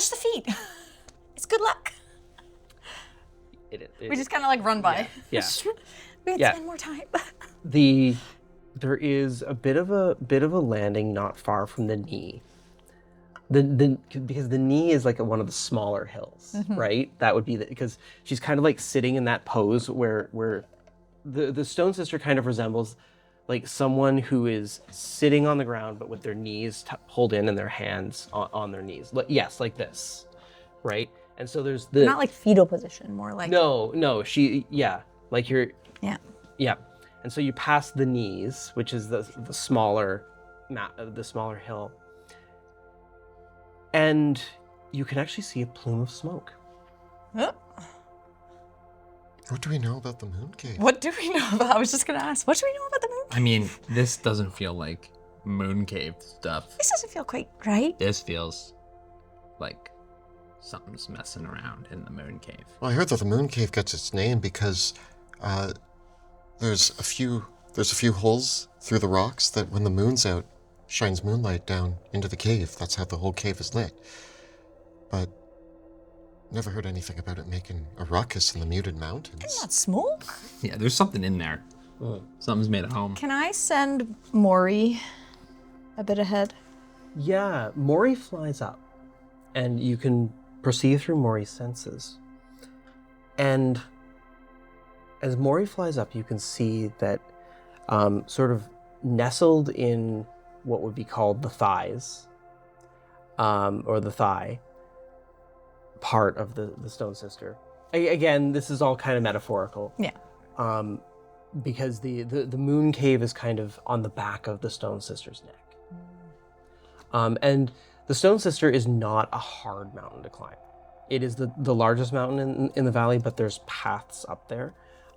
the feet. It's good luck. We just kind of like run by. Yeah. We had spend more time. There is a bit of a landing not far from the knee. Because the knee is like one of the smaller hills, right? That would be because she's kind of like sitting in that pose where the Stone Sister kind of resembles like someone who is sitting on the ground but with their knees pulled in and their hands on their knees. Yes, like this, right? And so there's the not like fetal position, more like no, like you're yeah. And so you pass the knees, which is the smaller hill, and you can actually see a plume of smoke. What do we know about the moon cave? What do we know about? I was just gonna ask. What do we know about the moon cave? I mean, this doesn't feel like moon cave stuff. This doesn't feel quite right. This feels like something's messing around in the moon cave. Well, I heard that the moon cave gets its name because there's a few holes through the rocks that when the moon's out, shines moonlight down into the cave. That's how the whole cave is lit. But never heard anything about it making a ruckus in the Muted Mountains. Isn't that smoke? Yeah, there's something in there. Something's made at home. Can I send Maury a bit ahead? Yeah, Maury flies up, and you can perceive through Maury's senses. And as Maury flies up, you can see that sort of nestled in what would be called the thighs, or the thigh part of the Stone Sister. Again, this is all kind of metaphorical. Yeah. Because the moon cave is kind of on the back of the Stone Sister's neck. And the Stone Sister is not a hard mountain to climb. It is the largest mountain in the valley, but there's paths up there.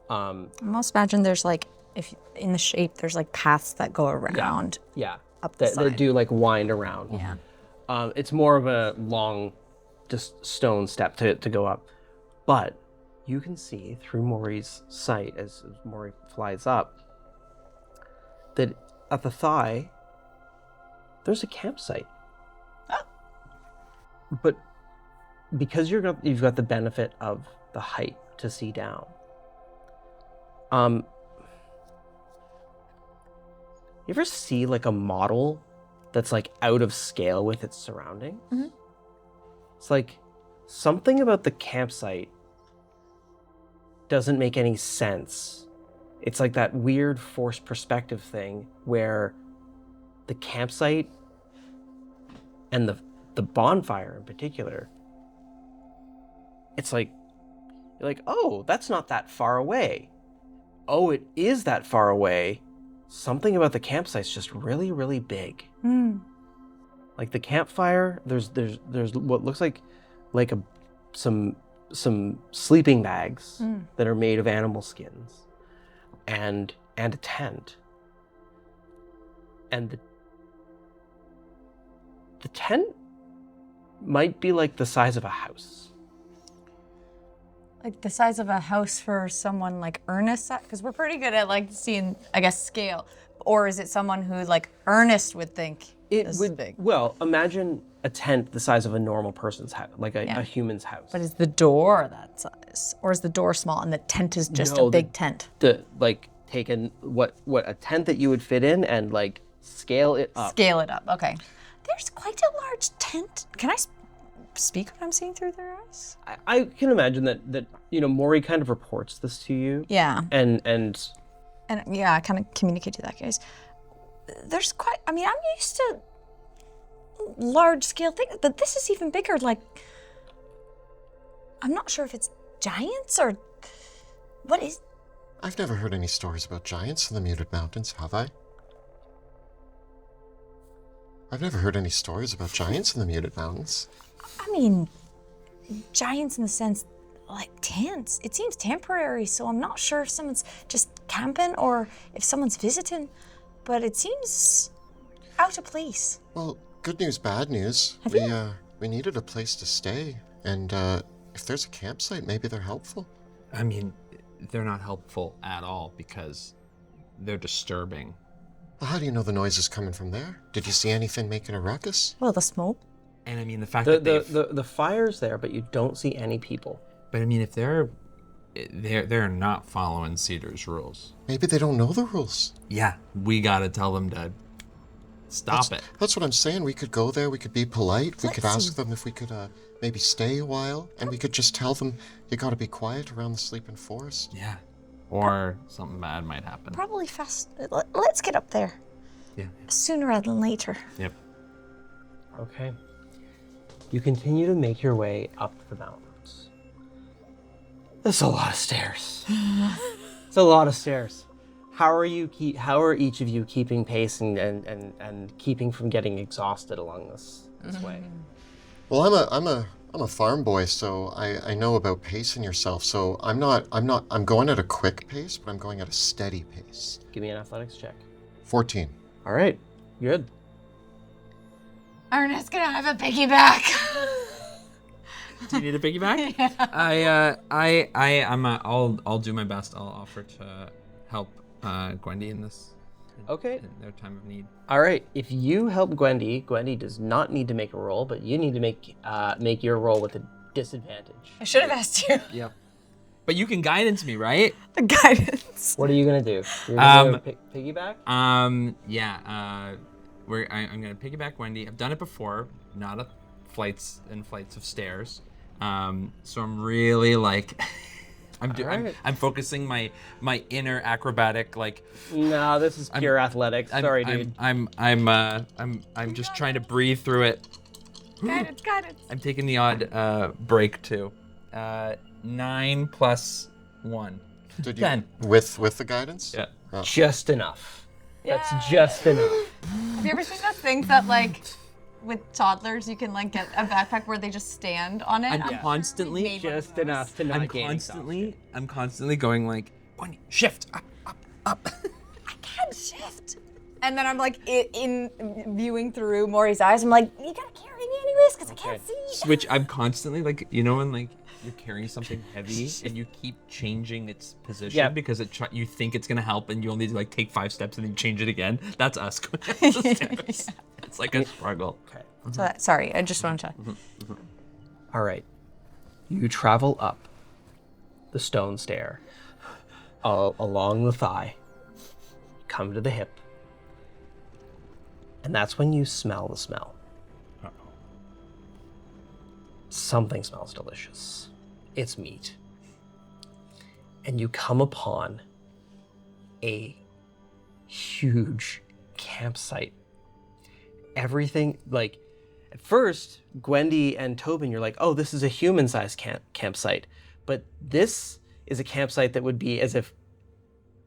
I almost imagine there's like, if in the shape, there's like paths that go around. Yeah. Up the side. That do like wind around. Yeah. It's more of a long, just stone step to go up. But you can see through Maury's sight as Maury flies up that at the thigh, there's a campsite. Oh. But because you've got the benefit of the height to see down, you ever see like a model that's like out of scale with its surroundings? Mm-hmm. It's like something about the campsite doesn't make any sense. It's like that weird forced perspective thing where the campsite and the bonfire in particular, it's like, you're like, oh, that's not that far away. Oh, it is that far away. Something about the campsite's just really, really big. Like the campfire, there's what looks like some sleeping bags that are made of animal skins, and a tent. And the tent might be like the size of a house. Like the size of a house for someone like Ernest, because we're pretty good at like seeing, I guess, scale. Or is it someone who like Ernest would think this is big? Well, imagine a tent the size of a normal person's house, like a human's house. But is the door that size, or is the door small and the tent is just a big tent? Take what a tent that you would fit in and like scale it up. Scale it up. Okay. There's quite a large tent. Can I speak what I'm seeing through their eyes? I can imagine that Maury kind of reports this to you. Yeah. And yeah, I kind of communicate to that, guys. There's quite. I mean, I'm used to large scale things, but this is even bigger. Like, I'm not sure if it's giants or What is... I've never heard any stories about giants in the Muted Mountains, have I? I've never heard any stories about giants in the Muted Mountains. I mean, giants in the sense, like tents. It seems temporary, so I'm not sure if someone's just camping or if someone's visiting, but it seems out of place. Well, good news, bad news. We needed a place to stay, and if there's a campsite, maybe they're helpful. I mean, they're not helpful at all because they're disturbing. Well, how do you know the noise is coming from there? Did you see anything making a ruckus? Well, the smoke. And I mean, the fact that the fire's there, but you don't see any people. But I mean, if they're not following Cedar's rules. Maybe they don't know the rules. Yeah, we gotta tell them to stop it. That's what I'm saying. We could go there. We could be polite. We could Let's ask them if we could maybe stay a while, and we could just tell them you got to be quiet around the sleeping forest. Yeah. Or something bad might happen. Probably fast. Let's get up there. Yeah. Sooner rather than later. Yep. Okay. You continue to make your way up the mountains. That's a lot of stairs. It's a lot of stairs. How are each of you keeping pace and keeping from getting exhausted along this way? Well, I'm a farm boy, so I know about pacing yourself. So I'm going at a quick pace, but I'm going at a steady pace. Give me an athletics check. 14. All right. Good. Ernest's gonna have a piggyback. Do you need a piggyback? Yeah. I'll do my best. I'll offer to help Gwendy in this. Okay. In their time of need. All right. If you help Gwendy does not need to make a roll, but you need to make your roll with a disadvantage. I should have asked you. Yep. But you can guidance me, right? Guidance. What are you gonna do? You're gonna do a piggyback? Yeah. I'm gonna piggyback Wendy. I've done it before, not a flights and flights of stairs. So I'm really like, I'm focusing my inner acrobatic like. No, this is pure athletics. Sorry, dude. I'm just trying to breathe through it. Guidance. I'm taking the odd break too. 9 plus 1. Did you 10. with the guidance? Yeah. Oh. Just enough. That's just enough. Have you ever seen those things that like with toddlers you can like get a backpack where they just stand on it? I'm constantly made one of Just those. enough to not I'm gain constantly going like, Gwendy, shift up. I can't shift. And then I'm like in viewing through Maury's eyes. I'm like, You gotta carry me anyways, because I can't see. Switch. I'm constantly like, you know when like you're carrying something heavy and you keep changing its position Yep. because you think it's gonna help and you only like take 5 steps and then you change it again. That's us going down the stairs. It's like a struggle. Okay. so sorry, I just wanted to. All right. You travel up the stone stair, along the thigh, come to the hip, and that's when you smell the smell. Uh-oh. Something smells delicious. It's meat. And you come upon a huge campsite. Everything, like, at first, Gwendy and Tobin, you're like, oh, this is a human-sized campsite. But this is a campsite that would be as if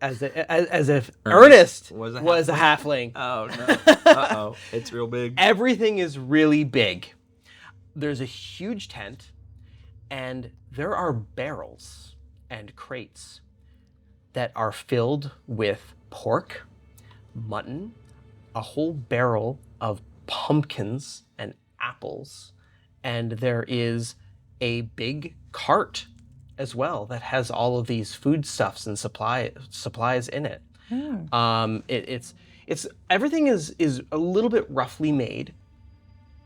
Ernest was a halfling. Oh no. Uh-oh. It's real big. Everything is really big. There's a huge tent, and there are barrels and crates that are filled with pork, mutton, a whole barrel of pumpkins and apples, and there is a big cart as well that has all of these foodstuffs and supplies in it. It's everything is a little bit roughly made,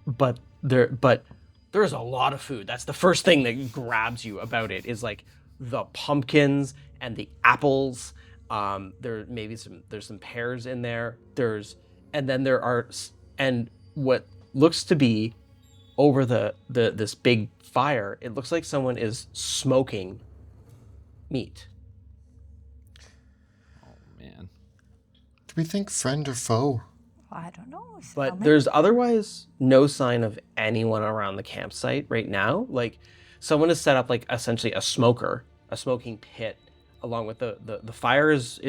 but there's a lot of food. That's the first thing that grabs you about it is like the pumpkins and the apples. There's some pears in there. And what looks to be over this big fire, it looks like someone is smoking meat. Oh man. Do we think friend or foe? I don't know. But there's otherwise no sign of anyone around the campsite right now. Like, someone has set up like essentially a smoking pit along with the fire is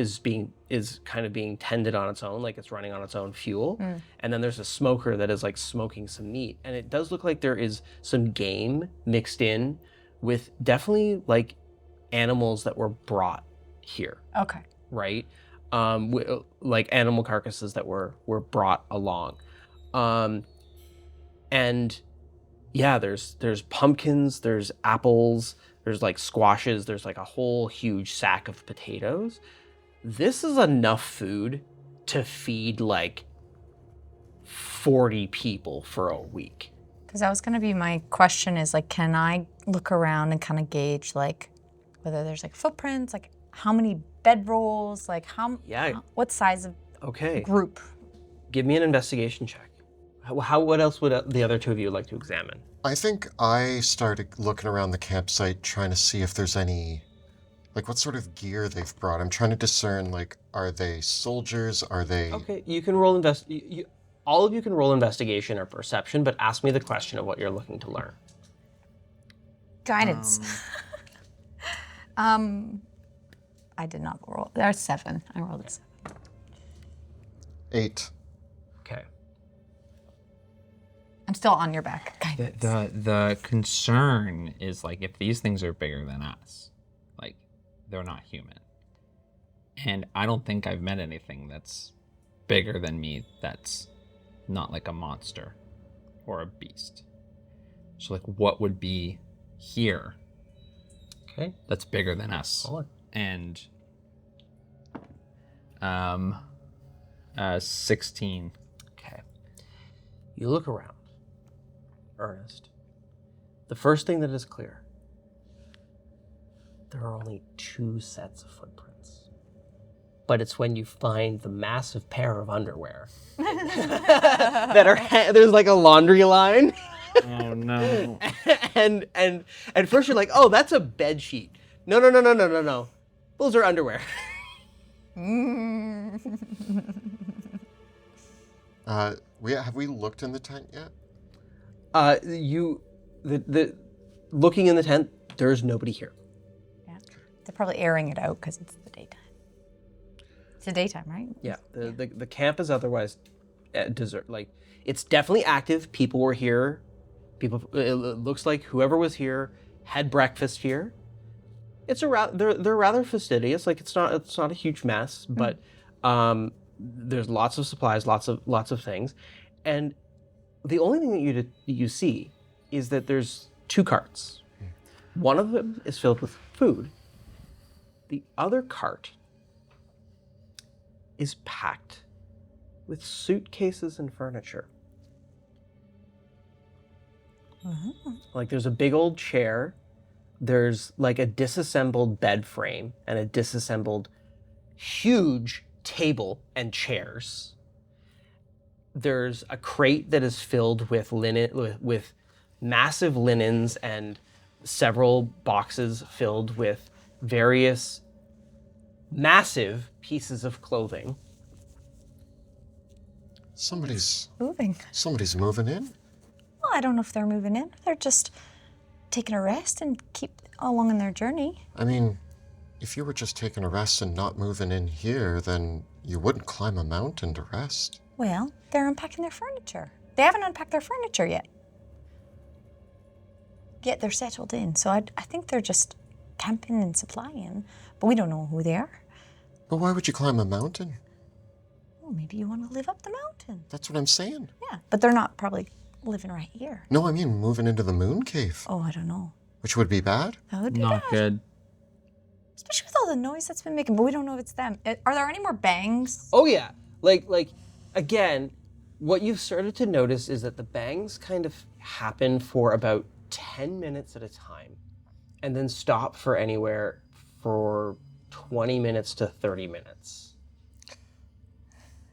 kind of being tended on its own, like it's running on its own fuel. And then there's a smoker that is like smoking some meat. And it does look like there is some game mixed in with definitely like animals that were brought here, Okay. right? Like animal carcasses that were brought along. And yeah, there's pumpkins, there's apples, there's like squashes, there's like a whole huge sack of potatoes. This is enough food to feed like 40 people for a week. Because that was going to be my question is like, can I look around and kind of gauge like whether there's like footprints, like how many bedrolls, like what size of Okay. group? Give me an investigation check. What else would the other two of you like to examine? I think I started looking around the campsite trying to see if there's any, like what sort of gear they've brought. I'm trying to discern, like, are they soldiers? Are they... Okay, you can roll all of you can roll investigation or perception, but ask me the question of what you're looking to learn. Guidance. I did not roll. There's 7. I rolled a 7. 8. Okay. I'm still on your back. Guidance. The concern is like if these things are bigger than us, like they're not human. And I don't think I've met anything that's bigger than me that's not like a monster or a beast. So like what would be here Okay. that's bigger than us? Hold on. And 16. Okay. You look around. Ernest. The first thing that is clear, there are only 2 sets of footprints. But it's when you find the massive pair of underwear that are there's like a laundry line. Oh no. and at first you're like, oh, that's a bed sheet. No. Those are underwear. Have we looked in the tent yet? Looking in the tent, there's nobody here. Yeah. They're probably airing it out because it's the daytime. It's the daytime, right? Yeah. The camp is otherwise desert. Like it's definitely active. People were here. It looks like whoever was here had breakfast here. They're rather fastidious. Like it's not a huge mess, but there's lots of supplies, lots of things, and the only thing that you see is that there's 2 carts. One of them is filled with food. The other cart is packed with suitcases and furniture. Like there's a big old chair. There's like a disassembled bed frame and a disassembled huge table and chairs. There's a crate that is filled with linen, with massive linens and several boxes filled with various massive pieces of clothing. Somebody's Moving. moving in. Well, I don't know if they're moving in. They're just taking a rest and keep along on their journey. I mean, if you were just taking a rest and not moving in here, then you wouldn't climb a mountain to rest. Well, they're unpacking their furniture. They haven't unpacked their furniture yet. Yet they're settled in. So I think they're just camping and supplying. But we don't know who they are. But why would you climb a mountain? Well, maybe you want to live up the mountain. That's what I'm saying. Yeah, but they're not probably living right here. No, I mean moving into the moon cave, Oh, I don't know. which would be bad. That would be Not bad. good. Especially with all the noise that's been making, but we don't know if it's them. Are there any more bangs? Oh yeah, like again, what you've started to notice is that the bangs kind of happen for about 10 minutes at a time, and then stop for anywhere for 20 minutes to 30 minutes.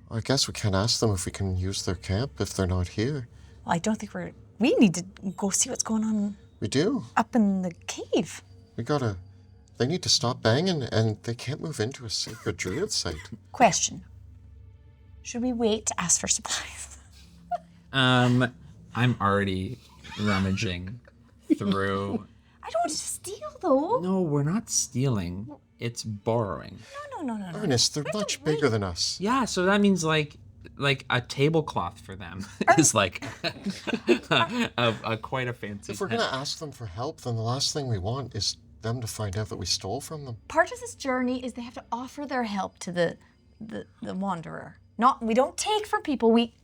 I guess we can't ask them if we can use their camp if they're not here. Well, I don't think we need to go see what's going on We do. up in the cave. They need to stop banging, and they can't move into a sacred druid site. Question. Should we wait to ask for supplies? I'm already rummaging through. I don't want to steal, though. No, we're not stealing. It's borrowing. No. Ernest, they're much bigger than us. Yeah, so that means like a tablecloth for them is like quite a fancy. If we're going to ask them for help, then the last thing we want is them to find out that we stole from them. Part of this journey is they have to offer their help to the wanderer. We don't take from people, we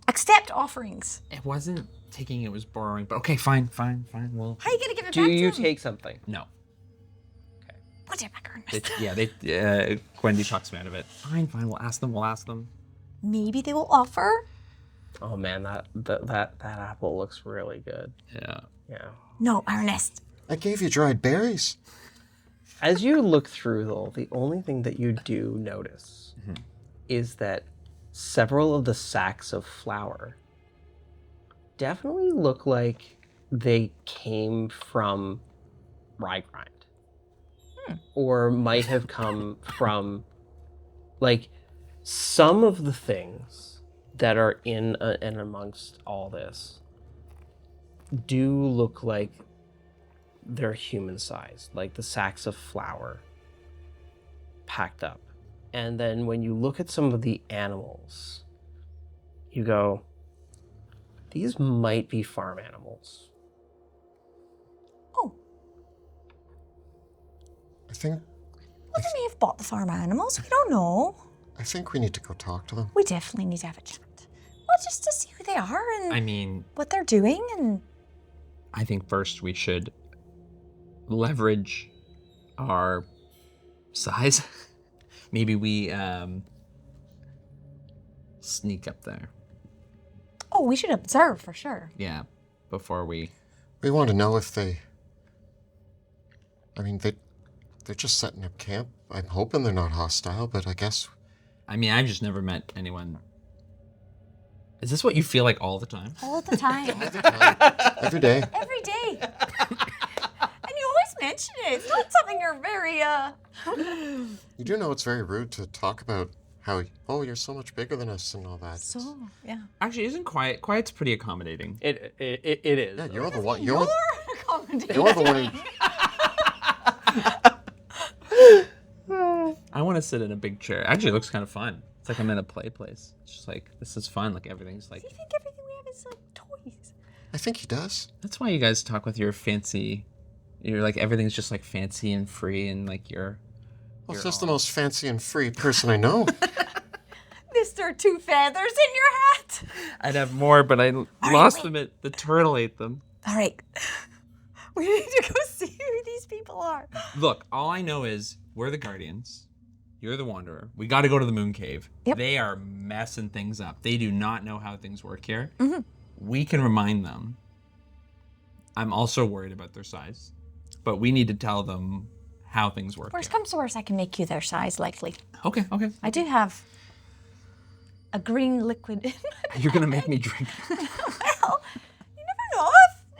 accept offerings. It wasn't taking, it was borrowing. But okay, fine. Well, How are you going to give it back Do to you them? take something? no. Whatever, Ernest. Gwendy talks me out of it. Fine, we'll ask them. Maybe they will offer. Oh man, that apple looks really good. Yeah. No, Ernest. I gave you dried berries. As you look through, though, the only thing that you do notice is that several of the sacks of flour definitely look like they came from rye grind. Or might have come from, like, some of the things that are in and amongst all this do look like they're human sized, like the sacks of flour packed up. And then when you look at some of the animals, you go, these might be farm animals. Oh. I think Well, they may have bought the farm animals. We don't know. I think we need to go talk to them. We definitely need to have a chat. Well, just to see who they are and I mean, what they're doing and... I think first we should leverage our size. Maybe we sneak up there. Oh, we should observe for sure. Yeah, before we... We want to know if they... I mean, they're just setting up camp. I'm hoping they're not hostile, but I guess... I mean, I've just never met anyone... Is this what you feel like all the time? All the time. Every day. Every day. And you always mention it. It's not something you're very, You do know it's very rude to talk about how, oh, you're so much bigger than us and all that. So, yeah. Actually, isn't Quiet's pretty accommodating. It is. Yeah, you're the one. You're You're accommodating. the one who... I want to sit in a big chair. Actually, it looks kind of fun. It's like I'm in a play place. It's just like, this is fun. Like, everything's like... Do you think everything we have is like toys? I think he does. That's why you guys talk with your fancy... You're like, everything's just like fancy and free and like you're... Well, it's just the most fancy and free person I know. Mr. Two Feathers in your hat. I'd have more, but I lost them. The turtle ate them. All right. We need to go see who these people are. Look, all I know is we're the Guardians. You're the Wanderer. We got to go to the Moon Cave. Yep. They are messing things up. They do not know how things work here. Mm-hmm. We can remind them. I'm also worried about their size, but we need to tell them how things work. Worst here. comes to worst, I can make you their size, likely. Okay. I do have a green liquid in my You're gonna make me drink. Well, you never know.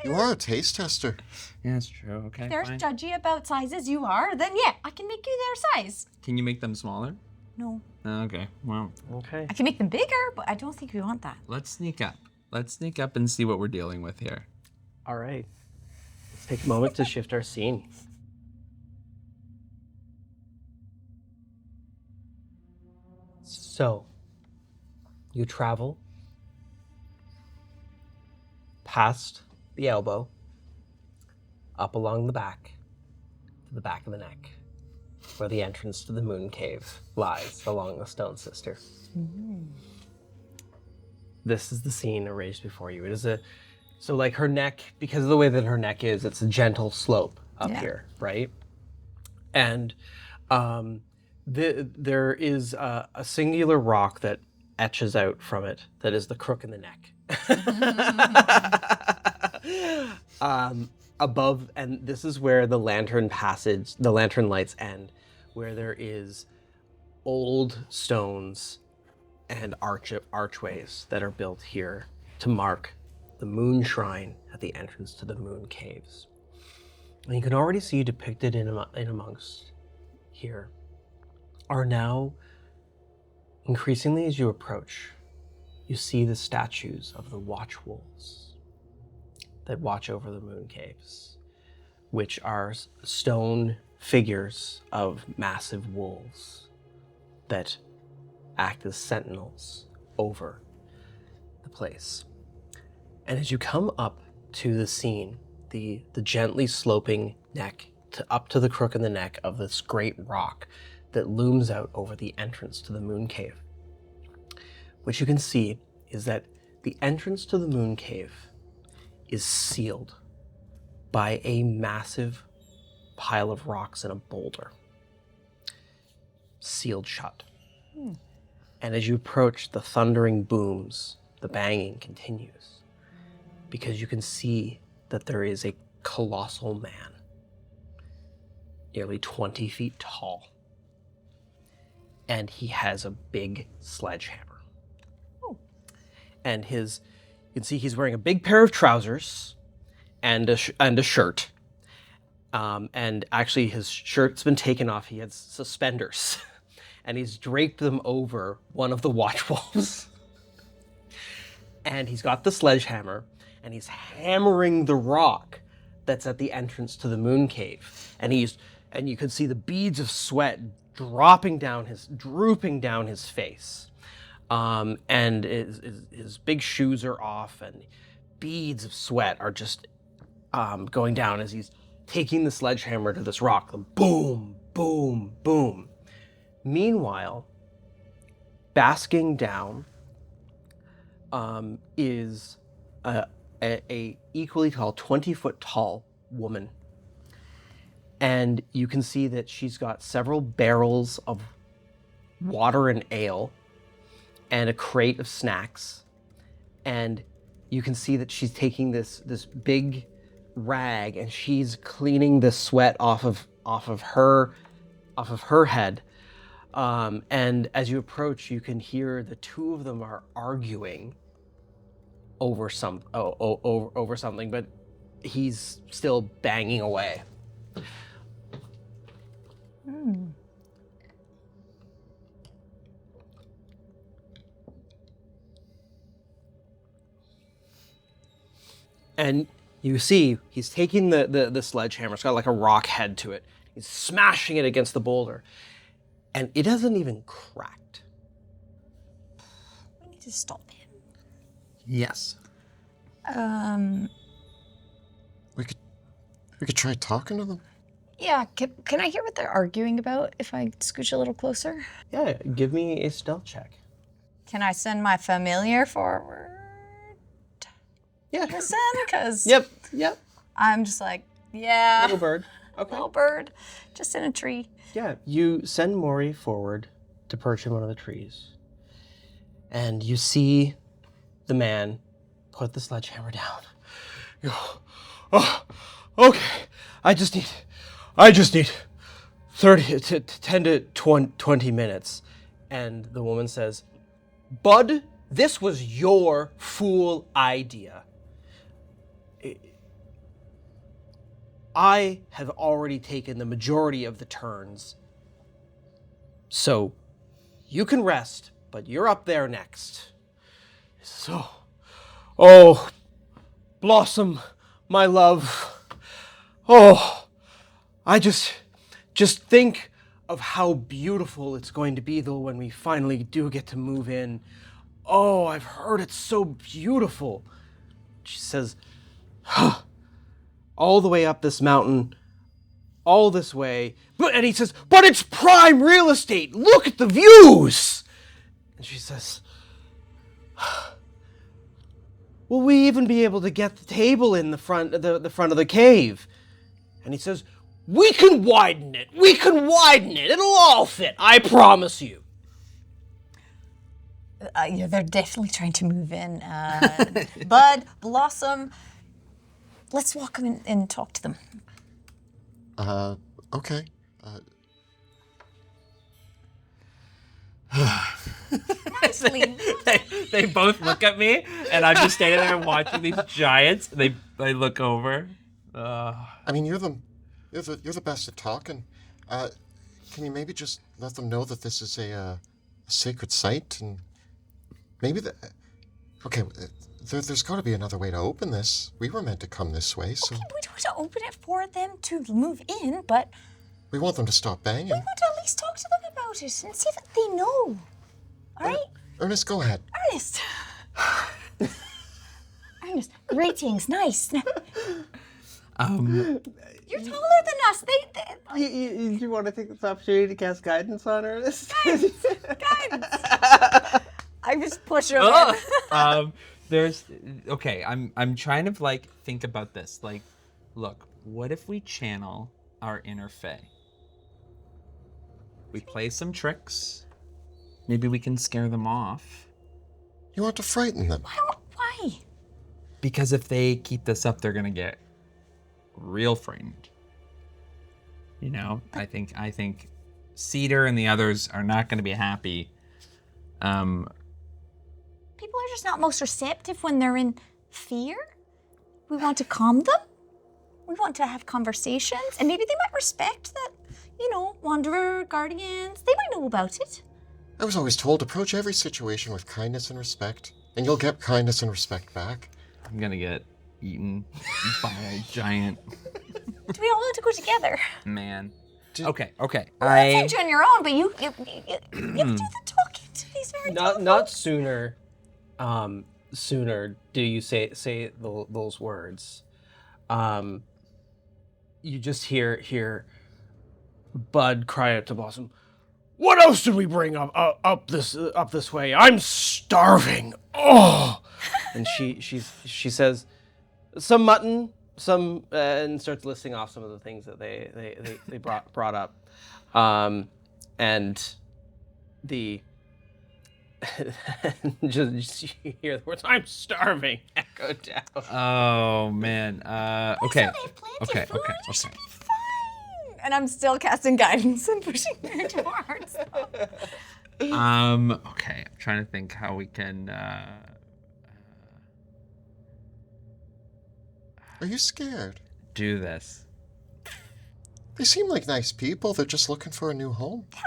You are a taste tester. Yeah, that's true. Okay. If they're fine. judgy about sizes, you are, then yeah, I can make you their size. Can you make them smaller? No. Okay. Well, Okay. I can make them bigger, but I don't think we want that. let's sneak up. Let's sneak up and see what we're dealing with here. All right. Let's take a moment to shift our scene. So, you travel past the elbow, up along the back, to the back of the neck, where the entrance to the moon cave lies along the Stone Sister. This is the scene arranged before you. It is so like her neck, because of the way that her neck is, it's a gentle slope up here, right? And there is a singular rock that etches out from it that is the crook in the neck. Above, and this is where the lantern lights end, where there is old stones and archways that are built here to mark the moon shrine at the entrance to the moon caves. And you can already see depicted in amongst here are now, increasingly as you approach, you see the statues of the watch wolves that watch over the moon caves, which are stone figures of massive wolves that act as sentinels over the place. And as you come up to the scene, the gently sloping neck up to the crook in the neck of this great rock that looms out over the entrance to the moon cave, what you can see is that the entrance to the moon cave is sealed by a massive pile of rocks and a boulder. Sealed shut. And as you approach, the thundering booms, the banging continues, because you can see that there is a colossal man, nearly 20 feet tall, and he has a big sledgehammer. And you can see he's wearing a big pair of trousers and a shirt. And actually his shirt's been taken off. He has suspenders and he's draped them over one of the watch wolves. And he's got the sledgehammer and he's hammering the rock that's at the entrance to the moon cave. And you can see the beads of sweat drooping down his face. And his big shoes are off, and beads of sweat are just going down as he's taking the sledgehammer to this rock. Boom, boom, boom. Meanwhile, basking down is a equally tall, 20-foot tall woman. And you can see that she's got several barrels of water and ale and a crate of snacks, and you can see that she's taking this big rag and she's cleaning the sweat off of her head. And as you approach, you can hear the two of them are arguing over something, but he's still banging away. And you see, he's taking the sledgehammer. It's got like a rock head to it. He's smashing it against the boulder. And it hasn't even cracked. We need to stop him. Yes. We could try talking to them. Yeah, can I hear what they're arguing about if I scooch a little closer? Yeah, give me a stealth check. Can I send my familiar forward? Yeah. Listen, because Yep. I'm just like, yeah. Little bird. Okay. Little bird, just in a tree. Yeah, you send Maury forward to perch in one of the trees. And you see the man put the sledgehammer down. You go, oh, okay. I just need 10 to 20 minutes. And the woman says, Bud, this was your fool idea. I have already taken the majority of the turns. So you can rest, but you're up there next. So, oh, Blossom, my love. Oh, I just think of how beautiful it's going to be, though, when we finally do get to move in. Oh, I've heard it's so beautiful. She says, all the way up this mountain, all this way. And he says, but it's prime real estate. Look at the views. And she says, will we even be able to get the table in the front of the cave? And he says, we can widen it. It'll all fit. I promise you. Yeah, they're definitely trying to move in. Bud, Blossom, let's walk in and talk to them. Okay. Nicely. They both look at me, and I'm just standing there watching these giants. They look over. I mean, you're the best at talking. Can you maybe just let them know that this is a sacred site, and maybe there's got to be another way to open this. We were meant to come this way, so. Okay, we don't have to open it for them to move in, but We want them to stop banging. We want to at least talk to them about it and see that they know. All right? Ernest, go ahead. Ernest. Ernest, greetings, nice. You're taller than us. You want to take this opportunity to cast guidance on Ernest? Guidance. I just push him in. I'm trying to like think about this. Like, look, what if we channel our inner fae? We play some tricks. Maybe we can scare them off. You want to frighten them. Why? Because if they keep this up, they're gonna get real frightened. You know, I think Cedar and the others are not gonna be happy. People are just not most receptive when they're in fear. We want to calm them. We want to have conversations, and maybe they might respect that, wanderer, guardians, they might know about it. I was always told approach every situation with kindness and respect, and you'll get kindness and respect back. I'm gonna get eaten by a giant Do we all want to go together? man. Did- Okay. Well, I sent you on your own, but you have to do the talking to these very Not sooner. Sooner do you say those words. You just hear Bud cry out to Blossom. What else did we bring up this way? I'm starving. Oh, and she says, some mutton, and starts listing off some of the things that they brought up, and the just you hear the words "I'm starving" echo down. Oh man. Okay. Okay. And I'm still casting guidance and pushing her towards them. Okay. I'm trying to think how we can. Are you scared? Do this. They seem like nice people. They're just looking for a new home. Yeah.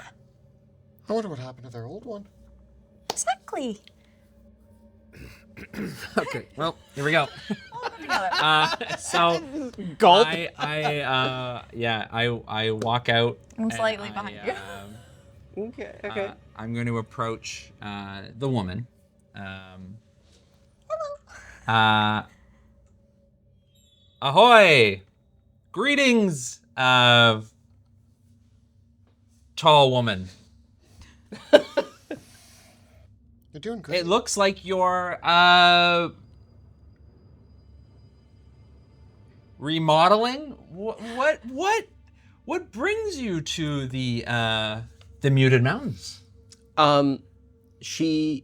I wonder what happened to their old one. Exactly. Okay. Well, here we go. So Gulp. I walk out. I'm slightly behind you. Okay. I'm going to approach the woman. Hello. Ahoy! Greetings, tall woman. You're doing good. It looks like you're remodeling. What brings you to the Muted Mountains? She,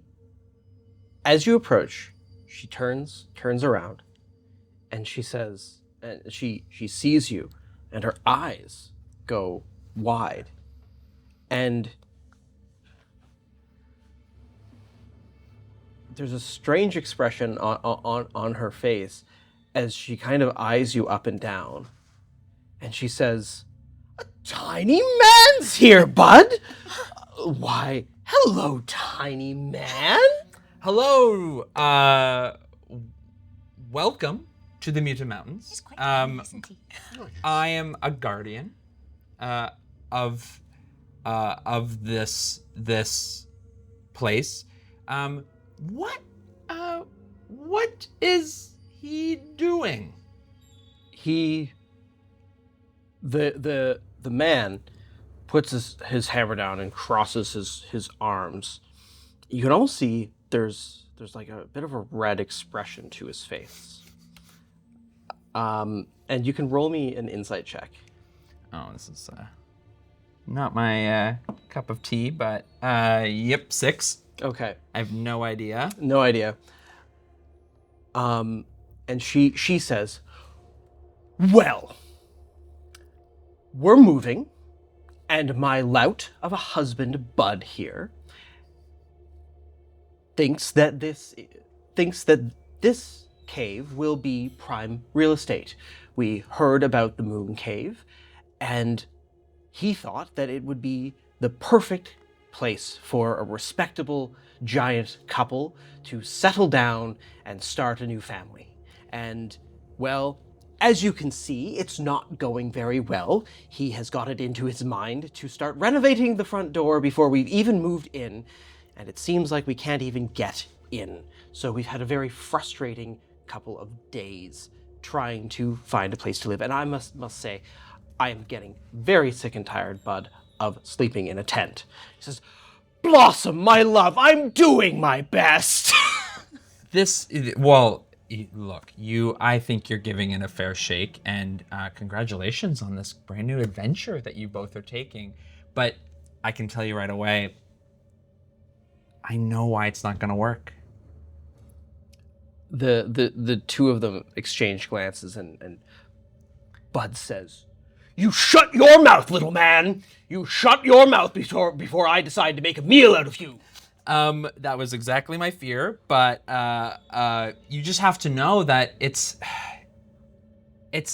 as you approach, she turns around, and she says, and she sees you, and her eyes go wide, and there's a strange expression on her face as she kind of eyes you up and down, and she says, "A tiny man's here, Bud. Why, hello, tiny man." Hello. Welcome to the Muted Mountains. He's quite tiny, isn't he? I am a guardian of this place. What is he doing? The man puts his hammer down and crosses his arms. You can almost see there's like a bit of a red expression to his face. And you can roll me an insight check. Oh, this is not my cup of tea, but yep, 6. Okay. I have no idea. No idea. And she says, "Well, we're moving, and my lout of a husband, Bud here, thinks that this cave will be prime real estate. We heard about the Moon Cave, and he thought that it would be the perfect place for a respectable giant couple to settle down and start a new family. And, well, as you can see, it's not going very well. He has got it into his mind to start renovating the front door before we've even moved in, and it seems like we can't even get in. So we've had a very frustrating couple of days trying to find a place to live. And I must say, I am getting very sick and tired, Bud, of sleeping in a tent. He says, Blossom, my love, I'm doing my best. Look, I think you're giving it a fair shake, and congratulations on this brand new adventure that you both are taking. But I can tell you right away, I know why it's not going to work. The two of them exchange glances, and Bud says, You shut your mouth, little man! You shut your mouth before I decide to make a meal out of you! That was exactly my fear, but you just have to know that it's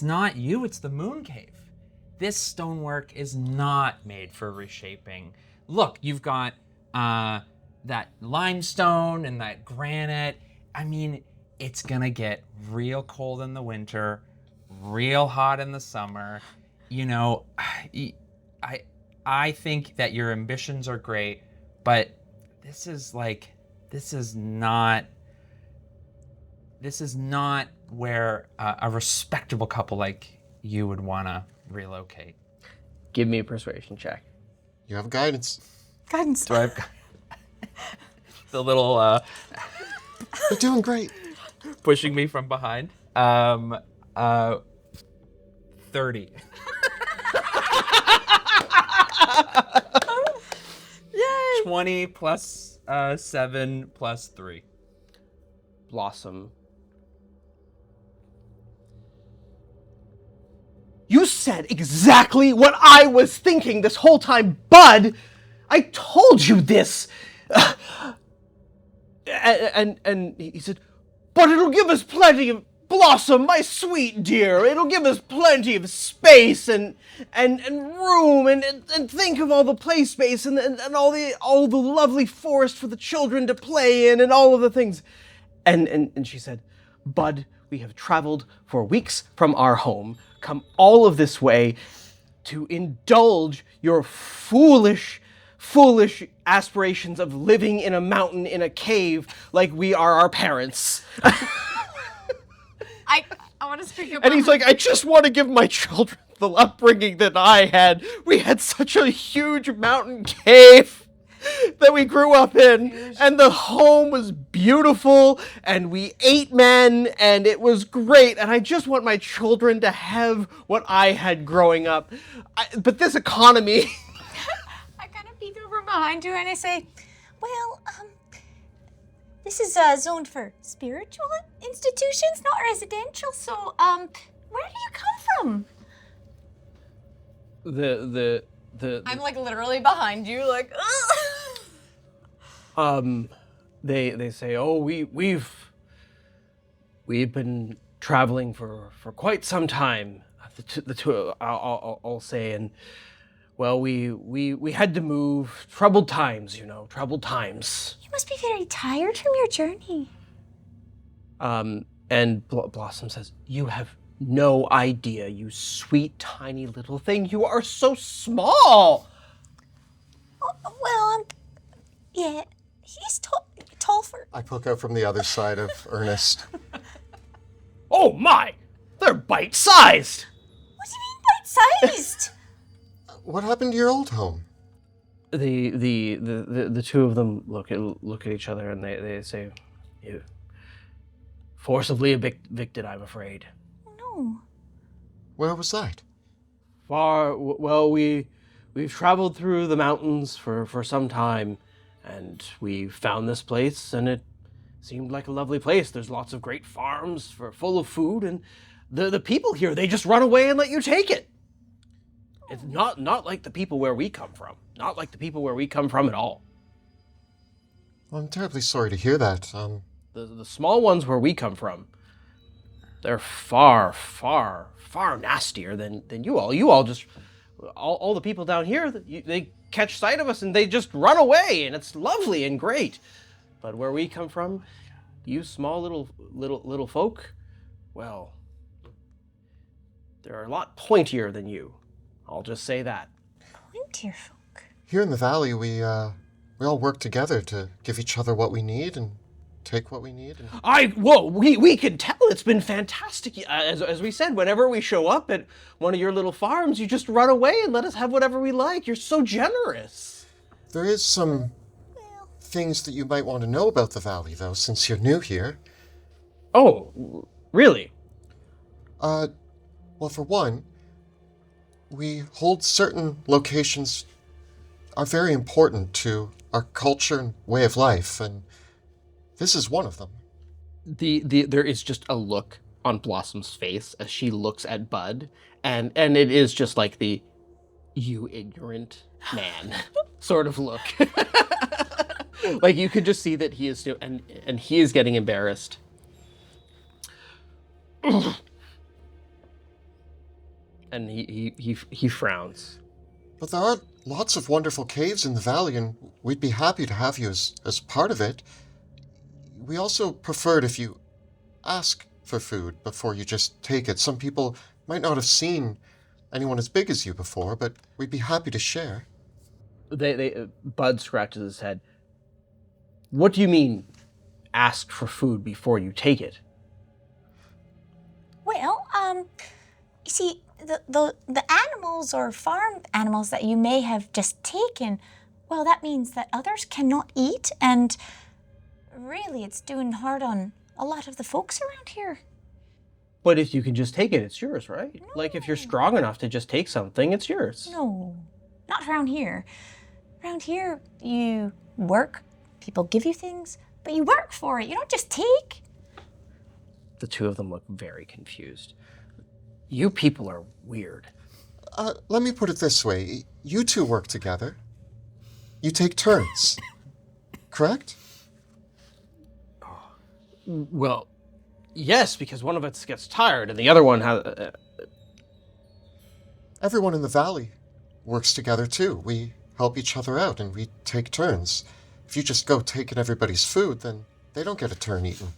not you, it's the moon cave. This stonework is not made for reshaping. Look, you've got that limestone and that granite. I mean, it's gonna get real cold in the winter, real hot in the summer. You know, I think that your ambitions are great, but this is not where a respectable couple like you would want to relocate. Give me a persuasion check. You have guidance. Guidance. Do I have the little You're doing great. pushing me from behind? 30. Yay! 20 plus 7 plus 3. Blossom. You said exactly what I was thinking this whole time, Bud! I told you this! And he said, but it'll give us plenty of... Blossom, my sweet dear, it'll give us plenty of space and room and think of all the play space and all the lovely forest for the children to play in and all of the things. And she said, Bud, we have traveled for weeks from our home, come all of this way to indulge your foolish aspirations of living in a mountain in a cave like we are our parents. I want to speak up. And he's like, I just want to give my children the upbringing that I had. We had such a huge mountain cave that we grew up in, and the home was beautiful, and we ate men, and it was great, and I just want my children to have what I had growing up. But this economy... I kind of peek over behind you and I say, well, this is zoned for spiritual institutions, not residential, so, where do you come from? I'm like literally behind you, like, They say, oh, we've been traveling for quite some time, the two, I'll say, and, well, we had to move. Troubled times, troubled times. You must be very tired from your journey. And Blossom says, you have no idea, you sweet, tiny little thing. You are so small. Well, yeah, he's tall for... I poke out from the other side of Ernest. Oh my, they're bite-sized. What do you mean bite-sized? What happened to your old home? The two of them look at each other and they say, you forcibly evicted, I'm afraid. No. Where was that? We've traveled through the mountains for some time, and we found this place, and it seemed like a lovely place. There's lots of great farms full of food, and the people here, they just run away and let you take it. It's not like the people where we come from. Not like the people where we come from at all. Well, I'm terribly sorry to hear that. The small ones where we come from, they're far, far, far nastier than you all. You all just, all the people down here, they catch sight of us and they just run away, and it's lovely and great. But where we come from, you small little folk, well, They're a lot pointier than you. I'll just say that. Pointier folk. Here in the valley, we all work together to give each other what we need and take what we need. And... We can tell it's been fantastic. As we said, whenever we show up at one of your little farms, you just run away and let us have whatever we like. You're so generous. There is some things that you might want to know about the valley, though, since you're new here. Oh, really? Well, for one, we hold certain locations are very important to our culture and way of life, and this is one of them. There is just a look on Blossom's face as she looks at Bud, and it is just like the "you ignorant man" sort of look. Like you could just see that he is and he is getting embarrassed. And he frowns. But there are lots of wonderful caves in the valley, and we'd be happy to have you as part of it. We also prefer it if you ask for food before you just take it. Some people might not have seen anyone as big as you before, but we'd be happy to share. Bud scratches his head. What do you mean, ask for food before you take it? Well, you see, the animals or farm animals that you may have just taken, well, that means that others cannot eat, and really it's doing hard on a lot of the folks around here. But if you can just take it, it's yours, right? No. Like if you're strong enough to just take something, it's yours. No, not around here. Around here, you work, people give you things, but you work for it. You don't just take. The two of them look very confused. You people are weird. Let me put it this way. You two work together. You take turns. Correct? Well, yes, because one of us gets tired and the other one has... Everyone in the valley works together too. We help each other out and we take turns. If you just go taking everybody's food, then they don't get a turn eaten.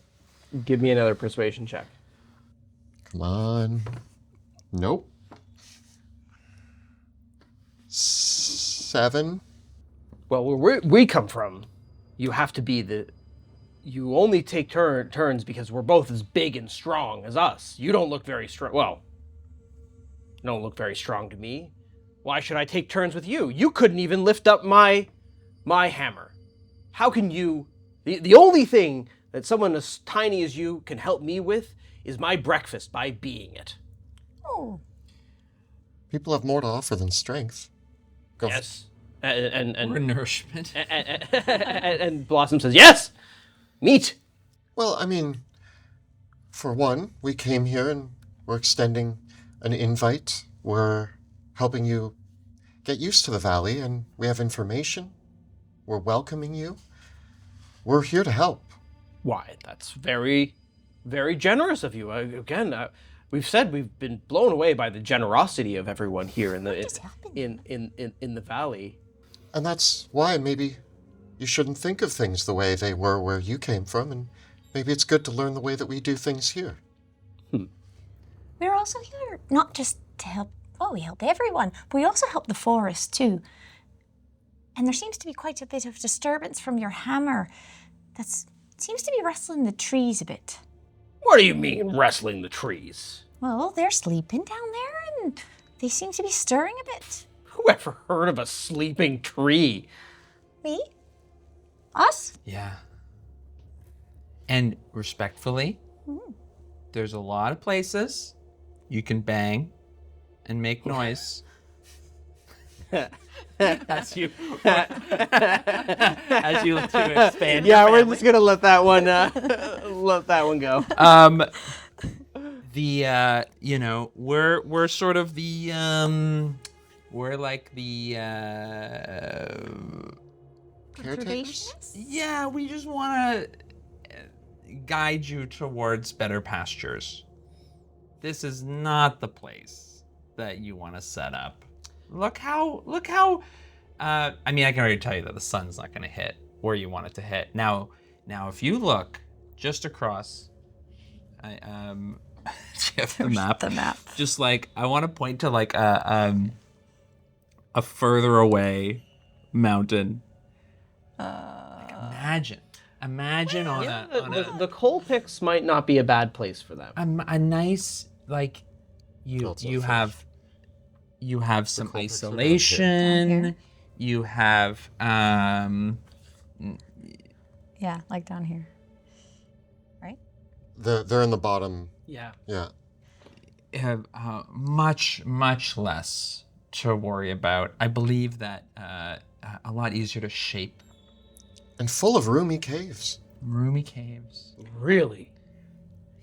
Give me another persuasion check. Come on. Nope. 7. Well, where we come from, you have to be you only take turns because we're both as big and strong as us. You don't look very strong. Well, you don't look very strong to me. Why should I take turns with you? You couldn't even lift up my hammer. How can you... The only thing that someone as tiny as you can help me with is my breakfast by being it. Oh. People have more to offer than strength. Go. Yes. And Or nourishment. and Blossom says, yes! Meat! Well, I mean, for one, we came here and we're extending an invite. We're helping you get used to the valley, and we have information. We're welcoming you. We're here to help. Why, that's very, very generous of you. We've said we've been blown away by the generosity of everyone here in the valley. And that's why maybe you shouldn't think of things the way they were where you came from, and maybe it's good to learn the way that we do things here. We're also here not just to help, we help everyone, but we also help the forest too. And there seems to be quite a bit of disturbance from your hammer seems to be rustling the trees a bit. What do you mean, wrestling the trees? Well, they're sleeping down there, and they seem to be stirring a bit. Who ever heard of a sleeping tree? Me? Us? Yeah. And respectfully, there's a lot of places you can bang and make noise. As you look to expand. Yeah, we're just gonna let that one go. We're sort of the we're like the Caretakers? yeah, we just want to guide you towards better pastures. This is not the place that you want to set up. Look how I mean, I can already tell you that the sun's not going to hit where you want it to hit. Now if you look just across the map. The map. Just like I want to point to like a further away mountain. Like imagine on The coal pits might not be a bad place for them. a nice like you Also you fish. have some coal pits are down isolation. You have Yeah, like down here. Right? They're in the bottom. Yeah. Yeah. have much less to worry about. I believe that a lot easier to shape. And full of roomy caves. Roomy caves. Really?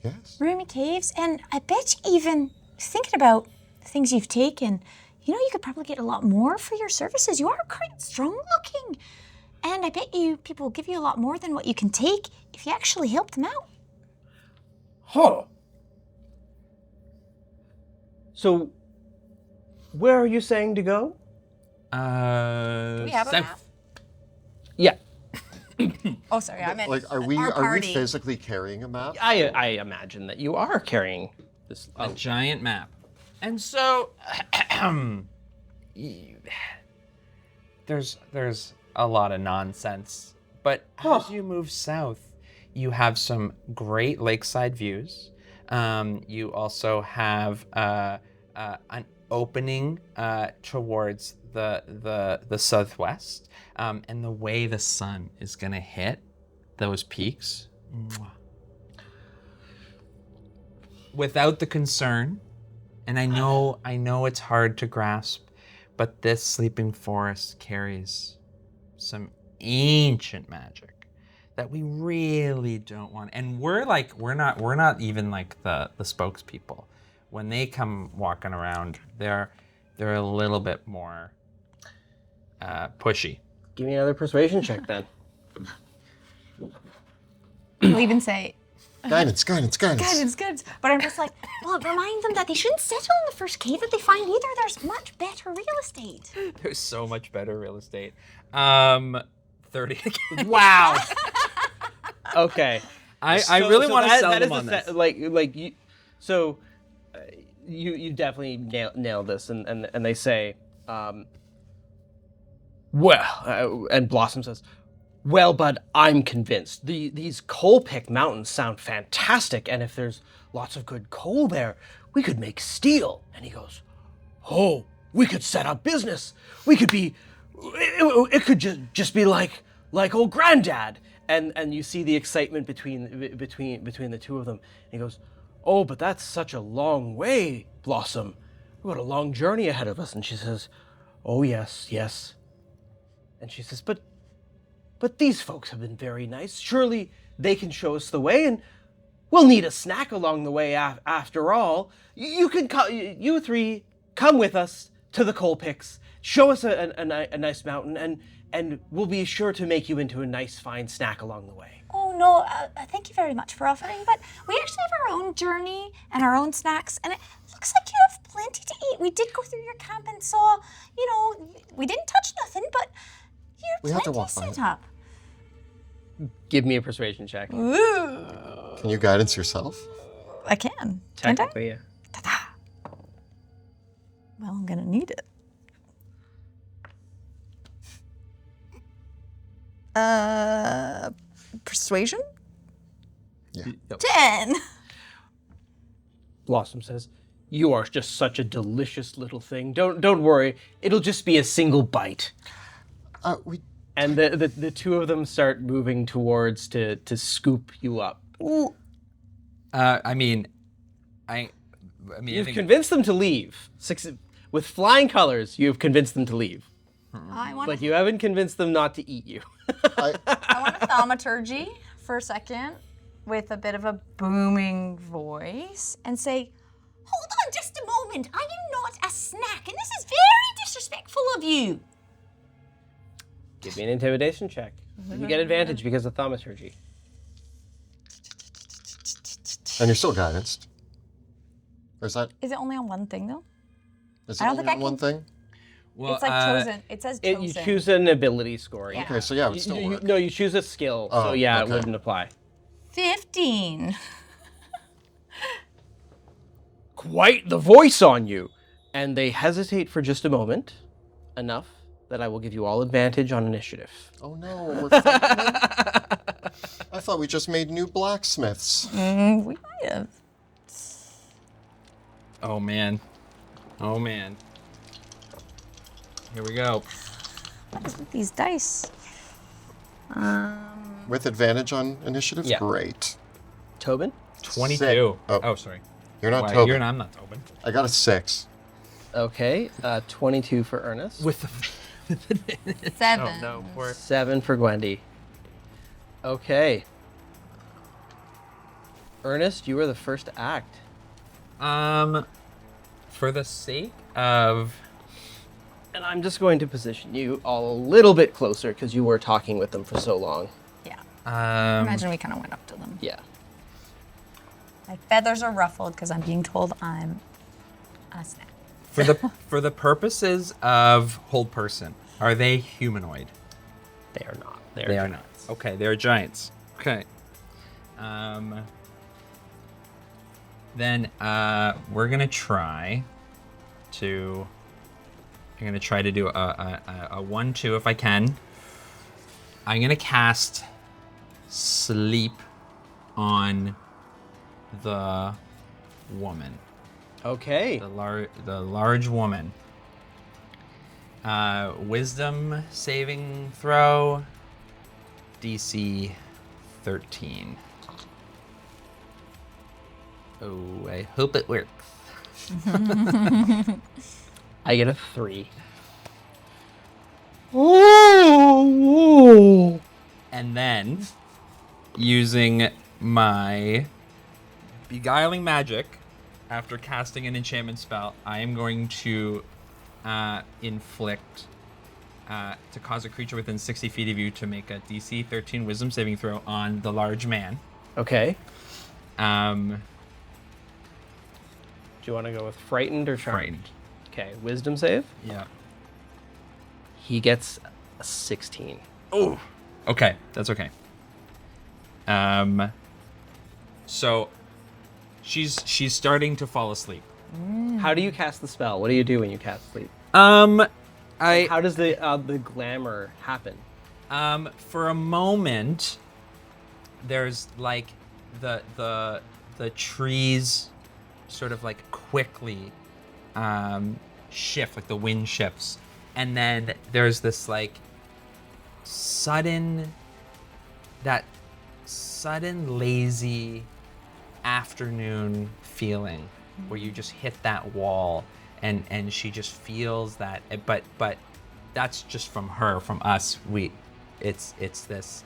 Yes. Roomy caves, and I bet you even thinking about the things you've taken, you know, you could probably get a lot more for your services. You are quite strong looking. And I bet you people will give you a lot more than what you can take if you actually help them out. Huh. So, where are you saying to go? Do we have a south. map? Yeah, Oh, sorry, I meant Like, are we party. physically carrying a map? I imagine that you are carrying this. A giant map. And so there's a lot of nonsense. But as you move south, you have some great lakeside views. You also have an opening towards the southwest, and the way the sun is gonna hit those peaks. Mwah. Without the concern, and I know it's hard to grasp, but this sleeping forest carries some ancient magic that we really don't want. And we're not even like the spokespeople. When they come walking around, they're a little bit more pushy. Give me another persuasion check then. We'll even say Guidance. guidance. But I'm just like, Well, remind them that they shouldn't settle in the first cave that they find either. There's much better real estate. There's so much better real estate. 30 again. Wow. Okay. I really want to sell that them is on a this. like you. So, you definitely nailed this, and they say, and Blossom says, well, bud, I'm convinced. These coal-pick mountains sound fantastic, and if there's lots of good coal there, we could make steel. And he goes, oh, we could set up business. We could be, it could just be like old granddad. And you see the excitement between the two of them. And he goes, oh, but that's such a long way, Blossom. We've got a long journey ahead of us. And she says, oh, yes. And she says, but these folks have been very nice. Surely they can show us the way, and we'll need a snack along the way after all. You three come with us to the coal picks. Show us a nice mountain, and we'll be sure to make you into a nice, fine snack along the way. Oh, no, thank you very much for offering, but we actually have our own journey and our own snacks, and it looks like you have plenty to eat. We did go through your camp and saw, we didn't touch nothing, but We you're have to plenty walk by set it. up. Give me a persuasion check. Can you guidance yourself? I can. Can't I? Technically, yeah. Ta-da. Well, I'm gonna need it. Persuasion? Yeah. 10. Blossom says, you are just such a delicious little thing. Don't worry. It'll just be a single bite. We And the two of them start moving towards to scoop you up. I mean, I You've think convinced them to leave. With flying colors, you've convinced them to leave. I want But you haven't convinced them not to eat you. I want a thaumaturgy for a second with a bit of a booming voice and say, Hold on just a moment. I am not a snack, and this is very disrespectful of you. Give me an intimidation check. You get advantage because of thaumaturgy. and you're still guidanced. Or is that? is it only on one thing though? Is I it don't only think I on one thing? well, It's like chosen. It says chosen. You choose an ability score. Yeah. Okay, so yeah, it would still work. No, you choose a skill. So Oh, yeah, okay. it wouldn't apply. 15. quite the voice on you. And they hesitate for just a moment, enough that I will give you all advantage on initiative. Oh no, we're fighting. I thought we just made new blacksmiths. We might have. Oh man. Here we go. What is with these dice? With advantage on initiative? Yeah. Great. Tobin? 22. Oh. Oh, sorry. You're not Why, Tobin. I'm not Tobin. I got a 6. Okay, 22 for Ernest. With the 7. Oh no, poor. 7 for Gwendy. Okay. Ernest, you are the first to act. For the sake of And I'm just going to position you all a little bit closer because you were talking with them for so long. Yeah. um Imagine we kind of went up to them. Yeah. My feathers are ruffled because I'm being told I'm a snack. for the purposes of hold person, are they humanoid? They are not. They are not. Okay, they're giants. Okay. Then we're gonna try to. I'm gonna try to do a 1-2 if I can. I'm gonna cast sleep on the woman, Okay. the large woman. Wisdom saving throw, DC 13. Oh, I hope it works. I get a 3. Ooh. And then, using my beguiling magic, after casting an enchantment spell, I am going to inflict, to cause a creature within 60 feet of you to make a DC 13 Wisdom saving throw on the large man. Okay. Um, Do you want to go with frightened or charmed? frightened. Okay. Wisdom save. Yeah. He gets a 16. Oh. Okay, that's okay. So she's starting to fall asleep. How do you cast the spell? What do you do when you cast sleep? How How does the glamour happen? for a moment, there's like the trees sort of like quickly shift, like the wind shifts, and then there's this like sudden lazy afternoon feeling where you just hit that wall, and she just feels that, but that's just from her. From us, it's this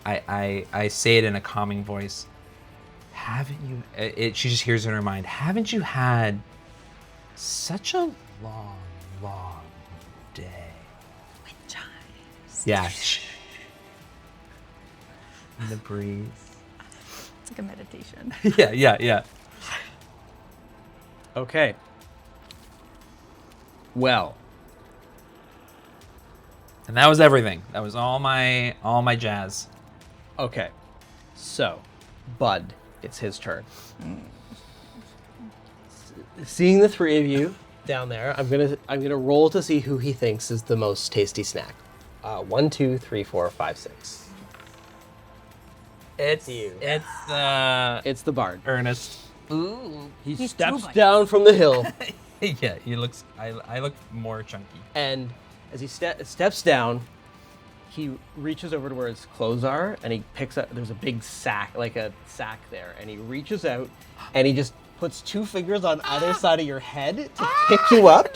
I say it in a calming voice. Haven't you, she just hears in her mind, haven't you had such a long day? Wind chimes. Yeah. In the breeze. It's like a meditation. Yeah. Okay. Well, And that was everything. That was all my jazz. okay. So, Bud, it's his turn. Seeing the three of you down there, I'm gonna roll to see who he thinks is the most tasty snack. 1, 2, 3, 4, 5, 6. It's you. It's It's the bard. Ernest. Ooh. He He's steps too down from the hill, Yeah, he looks. I look more chunky. and as he steps down, he reaches over to where his clothes are, and he picks up. There's a big sack, like a sack there, and he reaches out, and he just puts 2 fingers on either side of your head to pick you up.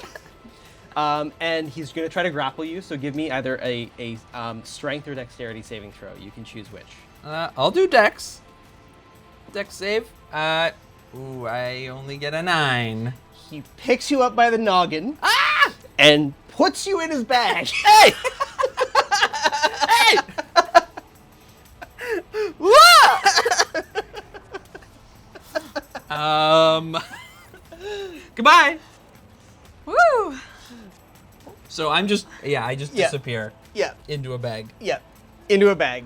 And he's gonna try to grapple you. So give me either a strength or dexterity saving throw. You can choose which. I'll do Dex. Dex save. Ooh, I only get a 9. He picks you up by the noggin and puts you in his bag. Hey! Hey! Goodbye. Woo! So I just Yeah. disappear Yeah, into a bag. yeah, into a bag.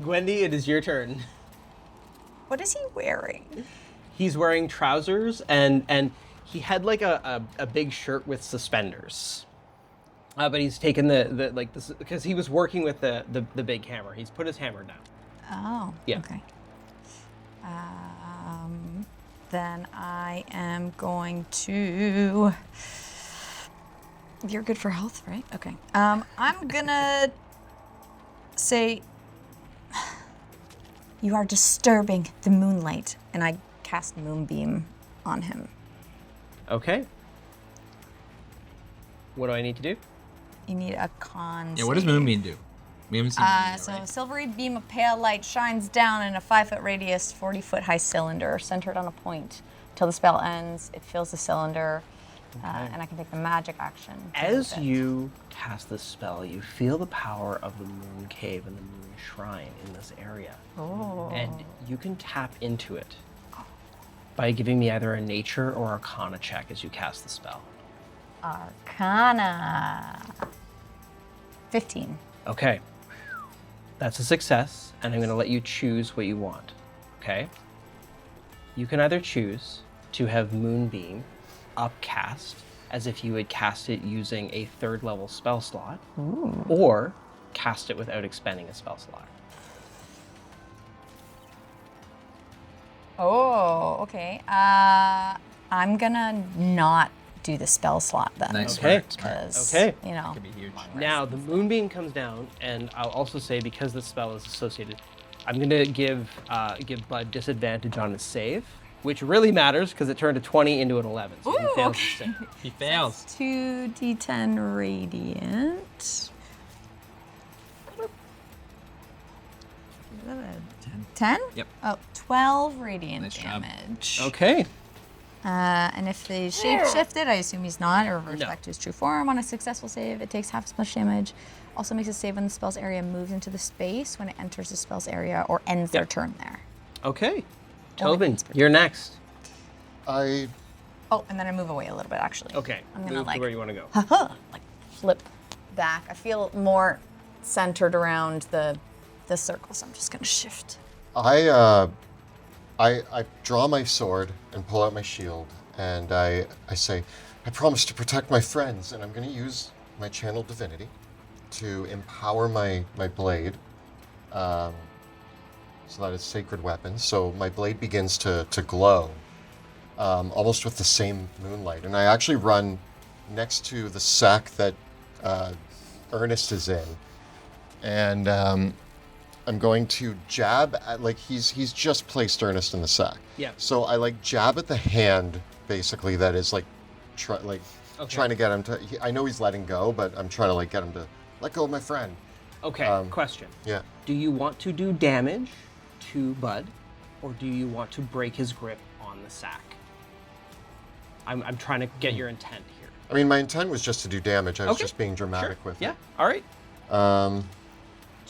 Gwendy, it is your turn. What is he wearing? He's wearing trousers and he had like a big shirt with suspenders. But he's taken the like this because he was working with the big hammer. He's put his hammer down. Oh. Yeah. Okay. Then I am going to. You're good for health, right? Okay. I'm gonna say. You are disturbing the moonlight, and I cast Moonbeam on him. Okay. What do I need to do? You need a con. Yeah, what does Moonbeam do? We haven't seen Moonbeam yet, So right? a silvery beam of pale light shines down in a 5-foot radius, 40-foot high cylinder centered on a point. Till the spell ends, it fills the cylinder, and I can take the magic action. to As move it. you cast this spell, you feel the power of the moon cave and the moon shrine in this area. Oh. And you can tap into it by giving me either a nature or arcana check as you cast the spell. Arcana. 15. Okay. That's a success, and I'm going to let you choose what you want. Okay? You can either choose to have Moonbeam upcast as if you had cast it using a 3rd level spell slot, or cast it without expending a spell slot. Oh, okay. I'm gonna not do the spell slot then. Nice. Okay. Because, Okay. you know. Could be huge. Now, the Moonbeam comes down, and I'll also say, because the spell is associated, I'm going to give Bud disadvantage on his save, which really matters because it turned a 20 into an 11, so he Ooh, fails okay. his save. He fails. 2d10 radiant. 10? Yep. Oh, 12 radiant Nice job. damage. Okay. And if they shape-shifted, I assume he's not, or reverts No. back to his true form on a successful save, it takes half as much damage. Also makes a save when the spell's area moves into the space when it enters the spell's area or ends their Yep. turn there. Okay. Or Tobin, it's- you're next. I Oh, and then I move away a little bit, actually. Okay. I'm gonna, Move like, to where you want to go. like flip back. I feel more centered around the circle, so I'm just gonna shift. I draw my sword and pull out my shield, and I say, I promise to protect my friends, and I'm going to use my channel divinity to empower my blade. So that is sacred weapon. So my blade begins to glow, almost with the same moonlight. And I actually run next to the sack that Ernest is in, and I'm going to jab at, like, he's just placed Ernest in the sack. Yeah. So I like jab at the hand, basically, that is like, Okay. trying to get him to. I know he's letting go, but I'm trying to like get him to let go of my friend. Okay, question. Yeah. Do you want to do damage to Bud, or do you want to break his grip on the sack? I'm trying to get your intent here. I mean, my intent was just to do damage. I was Okay. just being dramatic with Yeah, it. all right. So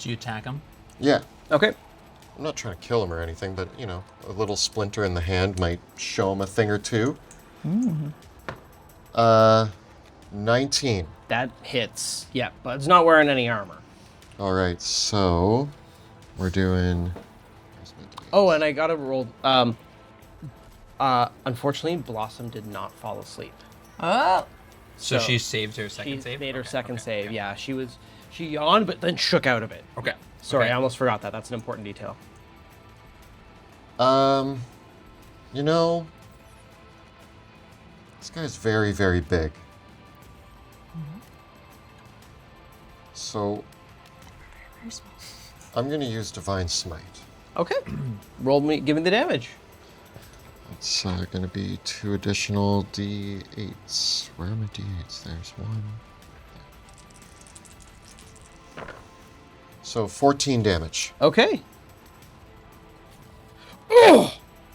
you attack him? Yeah. Okay. I'm not trying to kill him or anything, but you know, a little splinter in the hand might show him a thing or two. 19. That hits. Yeah, Bud's not wearing any armor. All right, so we're doing. Oh, and I got to roll. Unfortunately, Blossom did not fall asleep. Oh. So she saved her second She save? made her Okay, second okay, save. okay. Yeah, she yawned, but then shook out of it. Okay. Sorry, Okay. I almost forgot that. That's an important detail. You know, this guy's very, very big. So Very small. I'm gonna use Divine Smite. Okay. Give me the damage. It's gonna be 2 additional D8s. Where are my D8s? There's one. So 14 damage. Okay. Ugh!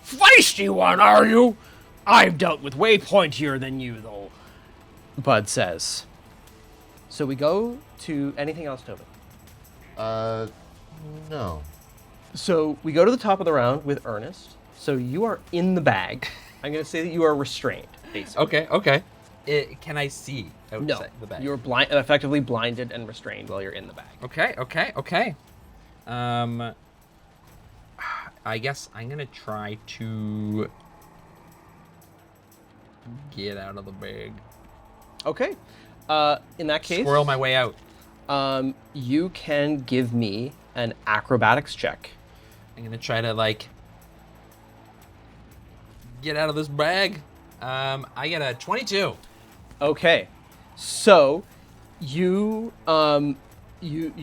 Feisty one, are you? I've dealt with way pointier than you, though. Bud says. So we go to anything else, Tobin? No. So we go to the top of the round with Ernest. So you are in the bag. I'm going to say that you are restrained, basically. Okay. Can I see outside No, the bag? you're effectively blinded and restrained while you're in the bag. Okay. I guess I'm gonna try to get out of the bag. Okay. In that case, Squirrel my way out. You can give me an acrobatics check. I'm gonna try to like get out of this bag. I get a 22. Okay, so you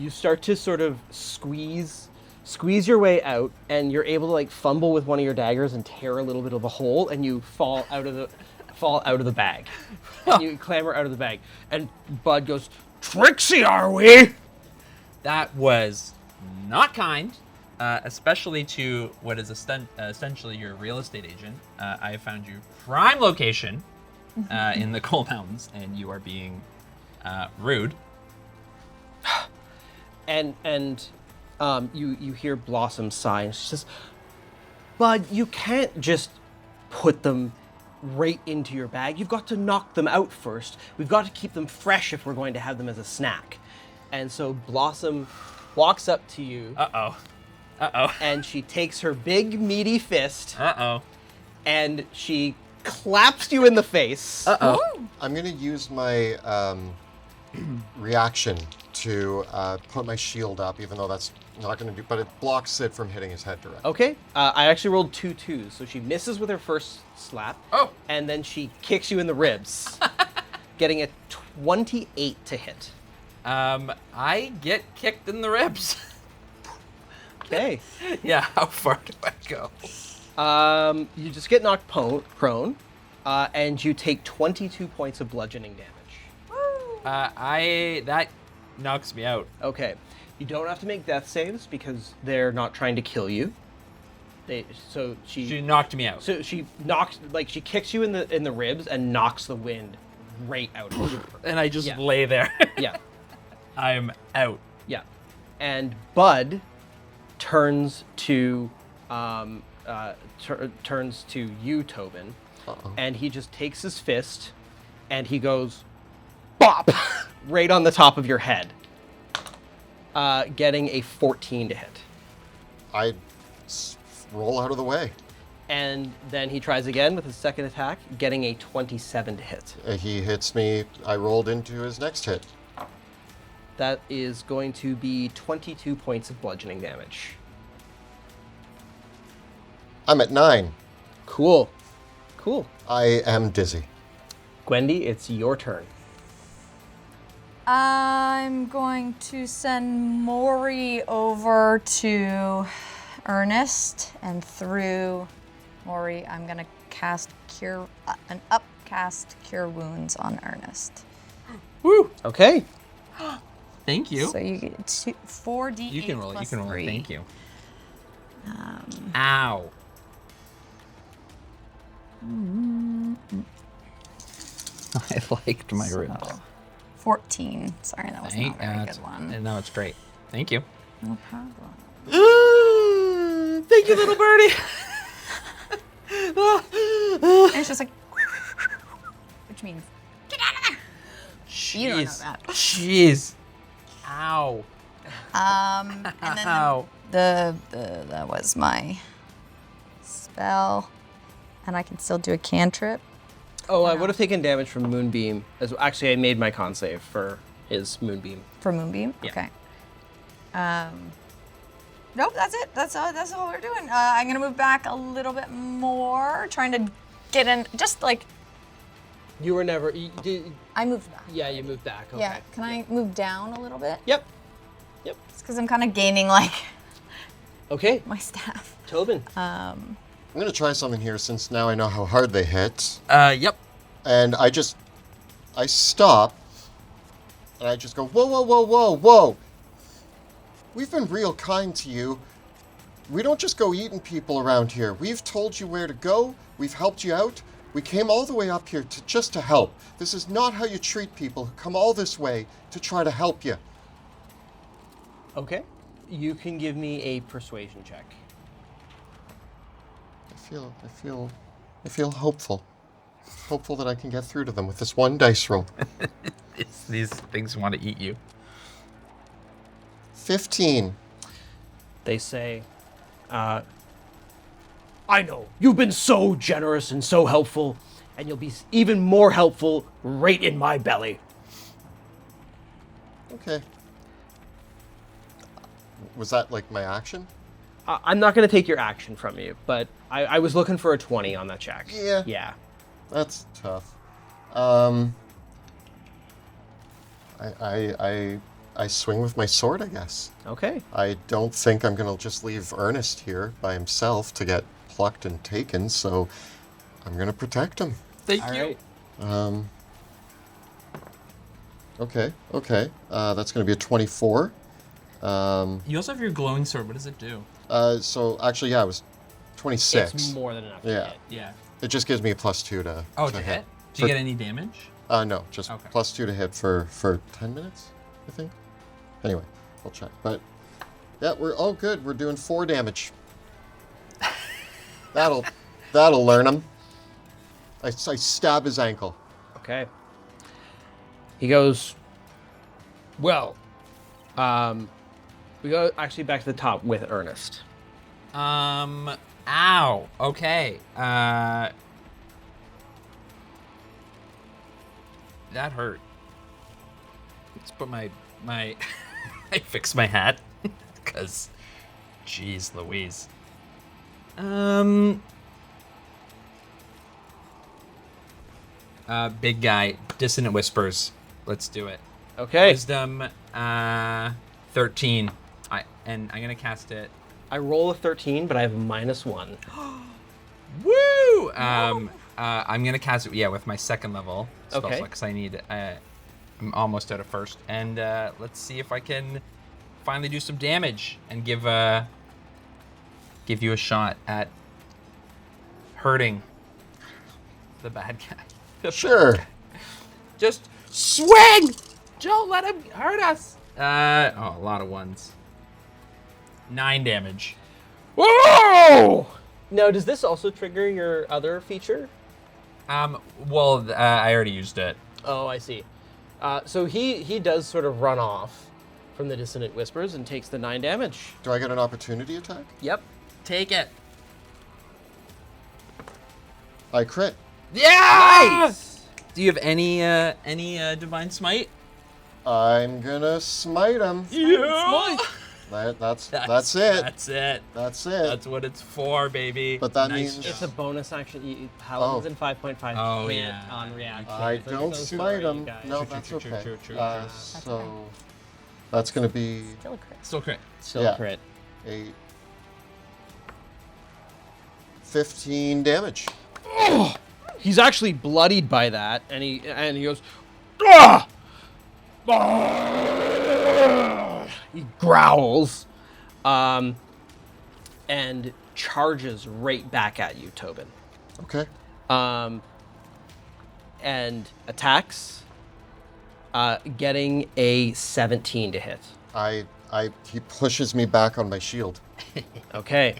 start to sort of squeeze your way out, and you're able to like fumble with one of your daggers and tear a little bit of a hole, and you fall out of the bag. And you clamber out of the bag, and Bud goes, "Tricksy, are we?" That was not kind, especially to what is essentially your real estate agent. I have found you prime location in the Coal Mountains, and you are being rude. And you hear Blossom sigh, and she says, "Bud, you can't just put them right into your bag. You've got to knock them out first. We've got to keep them fresh if we're going to have them as a snack." And so Blossom walks up to you. Uh-oh. And she takes her big meaty fist. Uh-oh. And she claps you in the face. Uh-oh. I'm going to use my reaction to put my shield up, even though that's not going to do, but it blocks Sid from hitting his head directly. Okay, I actually rolled 2 2s, so she misses with her first slap. Oh. And then she kicks you in the ribs, getting a 28 to hit. I get kicked in the ribs. Okay. Yeah, how far do I go? You just get knocked prone, and you take 22 points of bludgeoning damage. That knocks me out. Okay. You don't have to make death saves because they're not trying to kill you. She knocked me out. So she she kicks you in the ribs and knocks the wind right out of you. And I just lay there. Yeah. I'm out. Yeah. And Bud turns to you, Tobin. Uh-oh. And he just takes his fist and he goes bop right on the top of your head. Getting a 14 to hit. I roll out of the way. And then he tries again with his second attack, getting a 27 to hit. He hits me. I rolled into his next hit. That is going to be 22 points of bludgeoning damage. I'm at 9. Cool. I am dizzy. Gwendy, it's your turn. I'm going to send Maury over to Ernest, and through Maury, I'm gonna cast an upcast Cure Wounds on Ernest. Woo! Okay. Thank you. So you get 4d8 You can roll it. You plus can roll it. 3. Thank you. Ow. I liked my ribs. 14. Sorry, that was not a very good one. No, it's great. Thank you. No problem. Thank you, little birdie. And it's just like, which means, get out of there. You don't know that. Jeez. Ow. And then Ow. that was my spell, and I can still do a cantrip. Oh, I would have taken damage from Moonbeam. Actually, I made my con save for his Moonbeam. For Moonbeam? Yeah. Okay. Nope, that's it. That's all we're doing. I'm gonna move back a little bit more, trying to get in, just like, You were never... I moved back. Yeah, you moved back. Okay. Yeah, can I move down a little bit? Yep. It's because I'm kind of gaining, like, Okay. my staff. Tobin. I'm going to try something here since now I know how hard they hit. Yep. And I stop, and I just go, whoa. We've been real kind to you. We don't just go eating people around here. We've told you where to go. We've helped you out. We came all the way up here just to help. This is not how you treat people who come all this way to try to help you. Okay. You can give me a persuasion check. I feel hopeful. Hopeful that I can get through to them with this one dice roll. These things want to eat you. 15. They say, I know. You've been so generous and so helpful, and you'll be even more helpful right in my belly. Okay. Was that like my action? I'm not going to take your action from you, but I was looking for a 20 on that check. Yeah. Yeah. That's tough. I swing with my sword, I guess. Okay. I don't think I'm gonna just leave Ernest here by himself to get plucked and taken, so I'm gonna protect him. Thank All you. right. Okay. That's gonna be a 24. You also have your glowing sword. What does it do? So actually, yeah, it was 26. It's more than enough to Yeah. hit. Yeah. It just gives me a +2 to Oh, to to hit. hit? Do you get any damage? No, just Okay. +2 to hit for 10 minutes, I think. Anyway, I'll check. But yeah, we're all good. We're doing 4 damage. That'll learn him. I stab his ankle. Okay. He goes, well, we go actually back to the top with Ernest. Ow. Okay. That hurt. Let's put my I fix my hat because, jeez Louise. Big guy, dissonant whispers. Let's do it. Okay. Wisdom, 13. I'm gonna cast it. I roll a 13, but I have a -1. Woo! I'm gonna cast it, with my second level spell Okay. slot, because I need. I'm almost out of first, and let's see if I can finally do some damage and give you a shot at hurting the bad guy. Sure. Just swing! Don't let him hurt us. A lot of ones. 9 damage. Whoa! Now, does this also trigger your other feature? Well, I already used it. Oh, I see. So he does sort of run off from the dissonant whispers and takes the 9 damage. Do I get an opportunity attack? Yep. Take it. I crit. Yeah! Nice! Do you have any divine smite? I'm gonna smite him. Yeah. That's it. That's it. That's it. That's what it's for, baby. But that Nice means- job. It's a bonus action. Paladins in 5.5 Oh, can't yeah. on reaction. I I'm don't so smite sorry, him. you guys. No, True, that's true, true, okay. true, true, Uh, true. so that's gonna be Still a crit. Still crit. Still yeah. crit. a 15 damage. He's actually bloodied by that, and he goes, "Ah! Ah!" He growls, and charges right back at you, Tobin, Okay. and attacks, getting a 17 to hit. He pushes me back on my shield. Okay.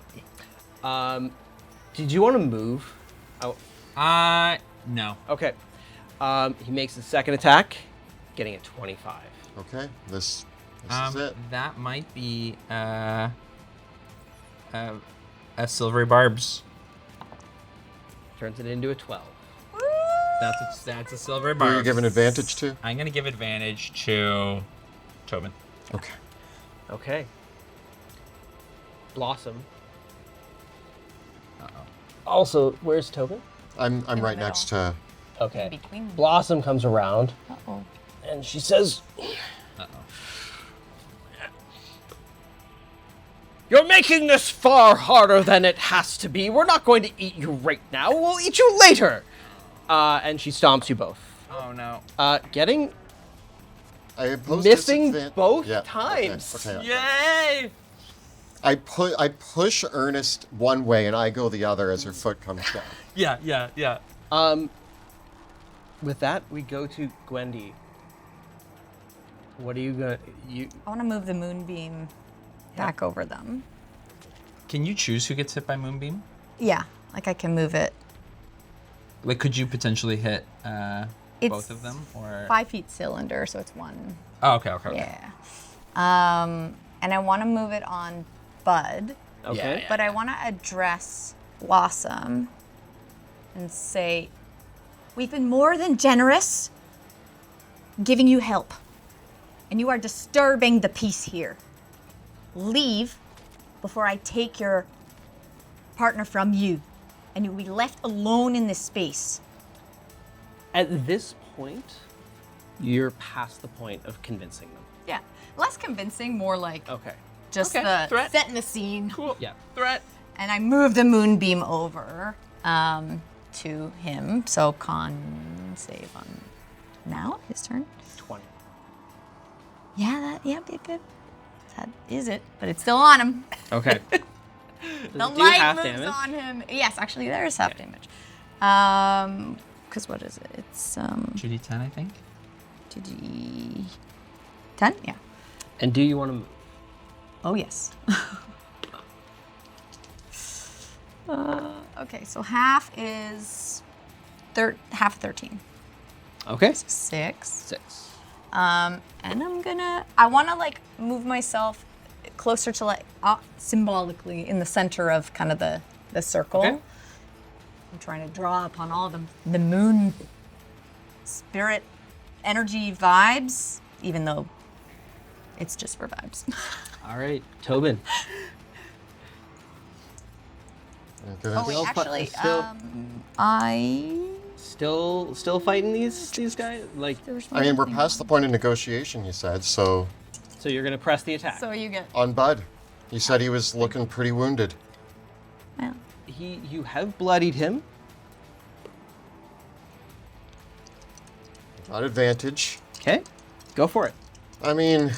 Did you want to move? Oh, No. okay. He makes the second attack, getting a 25. Okay. This is it. That might be a silvery barbs. Turns it into a 12. That's a silvery Who barbs. are you giving advantage to? I'm gonna give advantage to Tobin. Okay. Okay. Blossom. Also, where's Tobin? I'm the right middle. next to. Okay. In between. Blossom comes around Uh-oh. and she says, Uh-oh. "You're making this far harder than it has to be. We're not going to eat you right now. We'll eat you later." And she stomps you both. Oh no. Getting I impose missing disadvan- both Yeah, times. Okay. Yay! I push Ernest one way and I go the other as her foot comes down. Yeah. With that, we go to Gwendy. What are you gonna? I want to move the moonbeam back over them. Can you choose who gets hit by moonbeam? Yeah, like I can move it. Like, could you potentially hit It's both of them, or? 5 feet cylinder, so it's one. Oh, okay. Yeah. And I want to move it on Bud, Okay. Yeah. but I want to address Blossom and say, "We've been more than generous giving you help, and you are disturbing the peace here. Leave before I take your partner from you, and you'll be left alone in this space." At this point, you're past the point of convincing them. Yeah, less convincing, more like Okay. just Okay, the threat. setting the scene. Cool. Yeah. Threat. And I move the moonbeam over to him. So con save on now, his turn. 20. Yeah, that is it, but it's still on him. Okay. Does The it do light half moves damage? on him. Yes, actually, there is half damage. Because what is it? It's 2d10, I think. 2d10. Yeah. And do you want to move? Oh yes. Okay, so half is half 13. Okay. 6. 6. And I want to like move myself closer to like symbolically in the center of kind of the circle. Okay. I'm trying to draw upon all the moon spirit energy vibes, even though it's just for vibes. All right, Tobin. Okay. Oh wait, Still fu- actually, still- I Still fighting these guys? Like, I mean, we're past the point of negotiation, you said, so so you're gonna press the attack. So you get on Bud. You said he was looking pretty wounded. well, You have bloodied him. Got advantage. Okay. Go for it. I mean,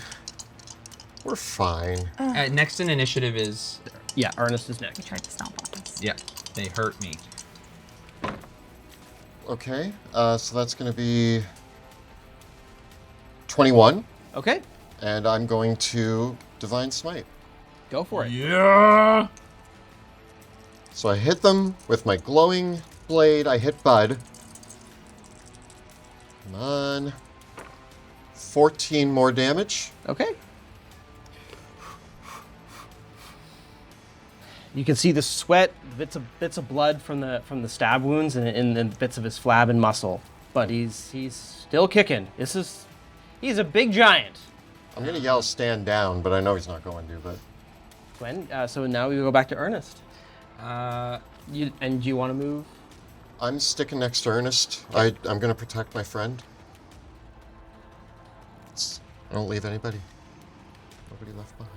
we're fine. Next in initiative is... Yeah, Ernest is he next. tried to stomp on us. Yeah, they hurt me. Okay, so that's going to be 21, Okay. and I'm going to Divine Smite. Go for it. Yeah! So I hit them with my glowing blade. I hit Bud. Come on. 14 more damage. Okay. You can see the sweat, bits of blood from the stab wounds, and bits of his flab and muscle. But he's still kicking. He's a big giant. I'm going to yell stand down, but I know he's not going to, but... Gwen, so now we go back to Ernest. Uh, Do you want to move? I'm sticking next to Ernest. I'm going to protect my friend. I don't leave anybody. Nobody left behind.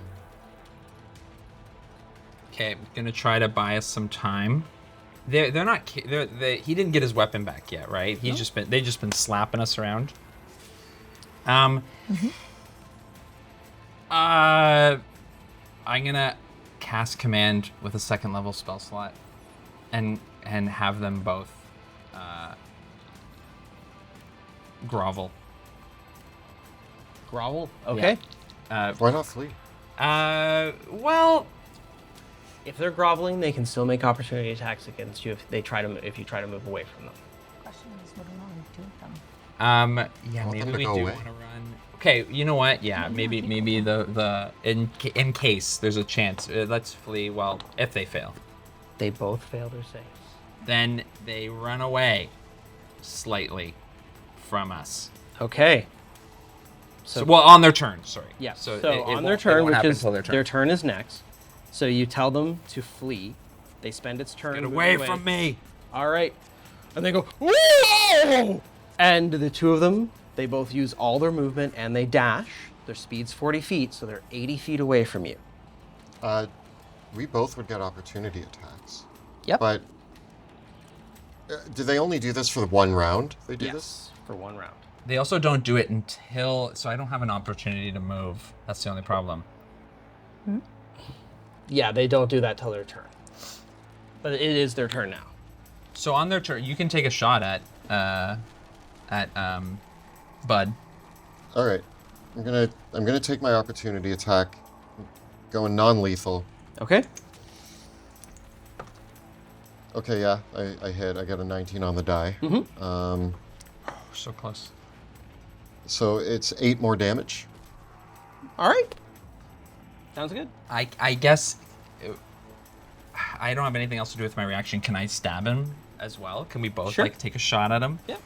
okay, I'm gonna try to buy us some time. They're not. He didn't get his weapon back yet, right? He's just been. They've just been slapping us around. I'm gonna cast command with a 2nd level spell slot, and have them both grovel. Grovel? Okay. Why not flee? Well, If they're groveling, they can still make opportunity attacks against you if you try to move away from them. Question is, what do we want to do with them? yeah, Want maybe them to we go do away. want to run. Okay, you know what? Yeah, maybe the in case there's a chance, let's flee. Well, if they fail, They both fail their saves. then they run away slightly from us. Okay. So, well, on their turn. Sorry. Yeah. So, it on won't- their it turn, won't which happen is till their turn is next. So you tell them to flee. They spend its turn. Get moving away from me! All right. And they go, whoa! And the two of them, they both use all their movement and they dash. Their speed's 40 feet, so they're 80 feet away from you. We both would get opportunity attacks. Yep. But do they only do this for the one round? They do this? Yes, for one round. They also don't do it until, so I don't have an opportunity to move. That's the only problem. Yeah, they don't do that till their turn. But it is their turn now. So on their turn, you can take a shot at Bud. All right. I'm gonna take my opportunity attack, going non-lethal. Okay. Okay, yeah, I hit. I got a 19 on the die. So close. So it's 8 more damage. All right. Sounds good. I guess I don't have anything else to do with my reaction. Can I stab him as well? Can we both Sure. like take a shot at him? Yeah.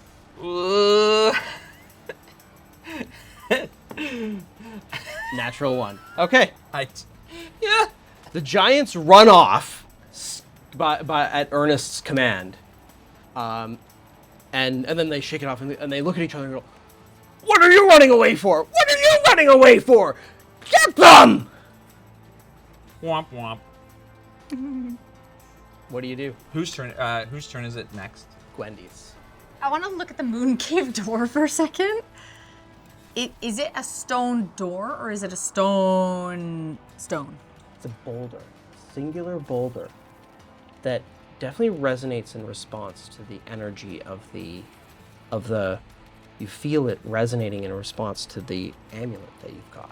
Natural 1. Okay. Yeah. The giants run off at Ernest's command. And then they shake it off and they look at each other and go, "What are you running away for? What are you running away for? Get them!" Womp womp. What do you do? Whose turn is it next? Gwendy's. I want to look at the moon cave door for a second. Is it a stone door or is it a stone? It's a boulder, singular boulder, that definitely resonates in response to the energy of the. You feel it resonating in response to the amulet that you've got.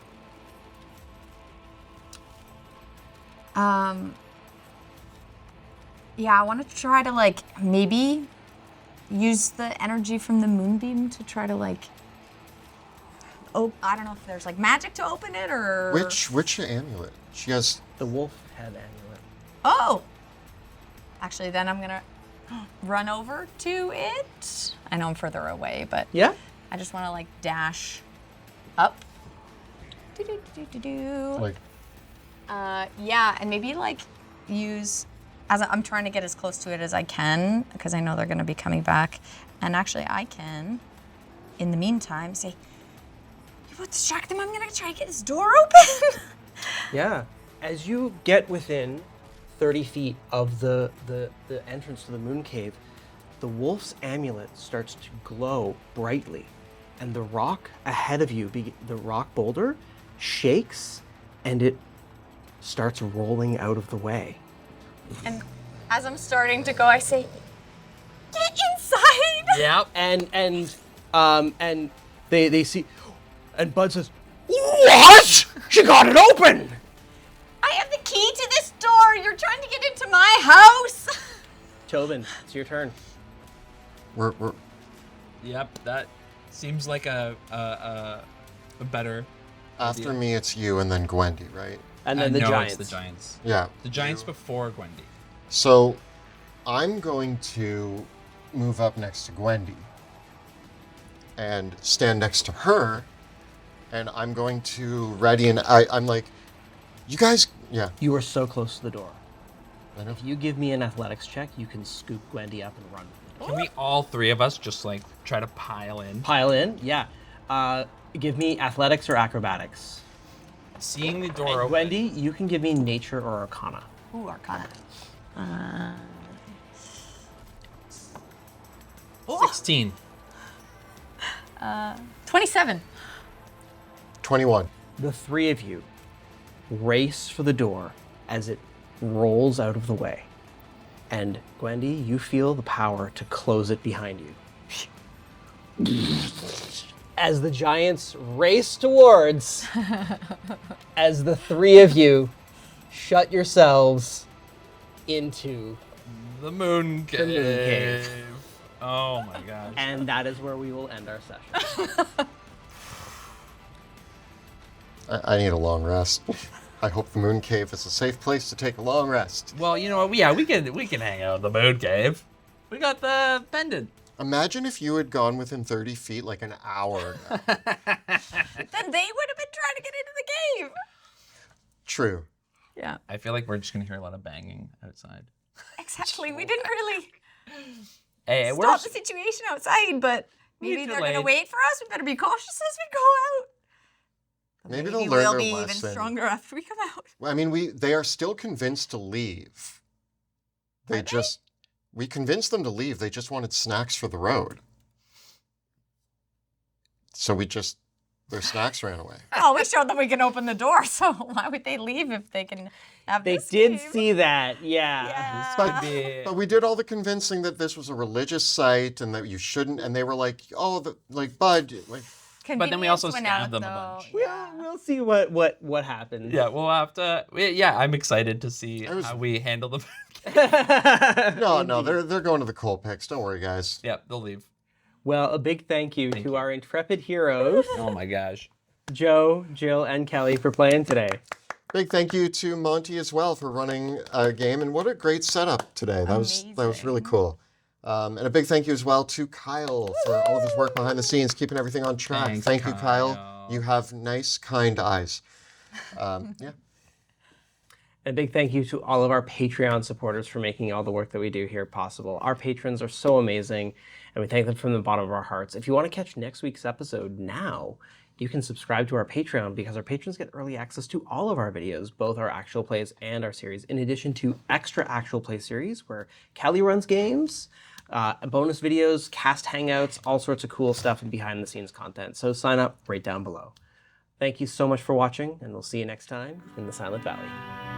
Yeah, I want to try to like maybe use the energy from the moonbeam to try to like. Oh, I don't know if there's like magic to open it or. Which amulet? She has. The wolf head amulet. Oh. Actually, then I'm gonna run over to it. I know I'm further away, but Yeah? I just want to like dash up. Do-do-do-do-do. Like, Yeah, and maybe like use as I'm trying to get as close to it as I can because I know they're gonna be coming back. And actually, I can, in the meantime, say, "You won't distract them. I'm gonna try to get this door open." Yeah. As you get within 30 feet of the entrance to the moon cave, the wolf's amulet starts to glow brightly, and the rock ahead of you, the rock boulder, shakes, and it starts rolling out of the way. And as I'm starting to go, I say, "Get inside!" Yep. And they see, and Bud says, "What? She got it open!" I have the key to this door. You're trying to get into my house. Tobin, it's your turn. we're Yep. That seems like a better. after me. It's you and then Gwendy, right? And then the no, giants. It's the giants. Yeah. The giants before Gwendy. So, I'm going to move up next to Gwendy and stand next to her, and I'm going to ready and I'm like, you guys, yeah. You are so close to the door. I know. If you give me an athletics check, you can scoop Gwendy up and run. Can we all three of us just like try to pile in? Pile in, yeah. Give me athletics or acrobatics. Seeing the door And open. Gwendy, you can give me nature or arcana. Ooh, Arcana. 16. 27. 21. The three of you race for the door as it rolls out of the way. And Gwendy, you feel the power to close it behind you. As the giants race towards, as the three of you shut yourselves into, The moon cave. moon cave. Oh my gosh. and that is where we will end our session. I need a long rest. I hope the moon cave is a safe place to take a long rest. Well, you know what? Yeah, we can hang out in the moon cave. We got the pendant. Imagine if you had gone within 30 feet like an hour ago. Then they would have been trying to get into the cave. True. Yeah, I feel like we're just gonna hear a lot of banging outside. exactly. We didn't really Hey, stop the situation outside, but maybe It's they're going to delayed. wait for us. We better be cautious as we go out. But Maybe they'll learn we'll their be even lesson. stronger after we come out. I mean, they are still convinced to leave. We convinced them to leave. They just wanted snacks for the road. So their snacks ran away. Oh, we showed them we can open the door, so why would they leave if they can have They this did cave? see that, yeah. Yeah. But we did all the convincing that this was a religious site and that you shouldn't. And they were like, Bud, like, But then we also Convenience went stabbed out, them a though. bunch. Yeah. We'll see what happens. Yeah, we'll have to. Yeah, I'm excited to see I was- how we handle them. no, they're going to the coal pits. Don't worry, guys. Yep, they'll leave. Well, a big thank you to our intrepid heroes, Oh my gosh. Joe, Jill, and Kelly, for playing today. Big thank you to Monty as well for running a game, and what a great setup today. That was really cool. And a big thank you as well to Kyle for all of his work behind the scenes, keeping everything on track. Thanks, Thank you, Kyle. Kyle. You have nice, kind eyes. Yeah. And a big thank you to all of our Patreon supporters for making all the work that we do here possible. Our patrons are so amazing, and we thank them from the bottom of our hearts. If you want to catch next week's episode now, you can subscribe to our Patreon because our patrons get early access to all of our videos, both our actual plays and our series, in addition to extra actual play series where Callie runs games, bonus videos, cast hangouts, all sorts of cool stuff and behind the scenes content. So sign up right down below. Thank you so much for watching, and we'll see you next time in the Silent Valley.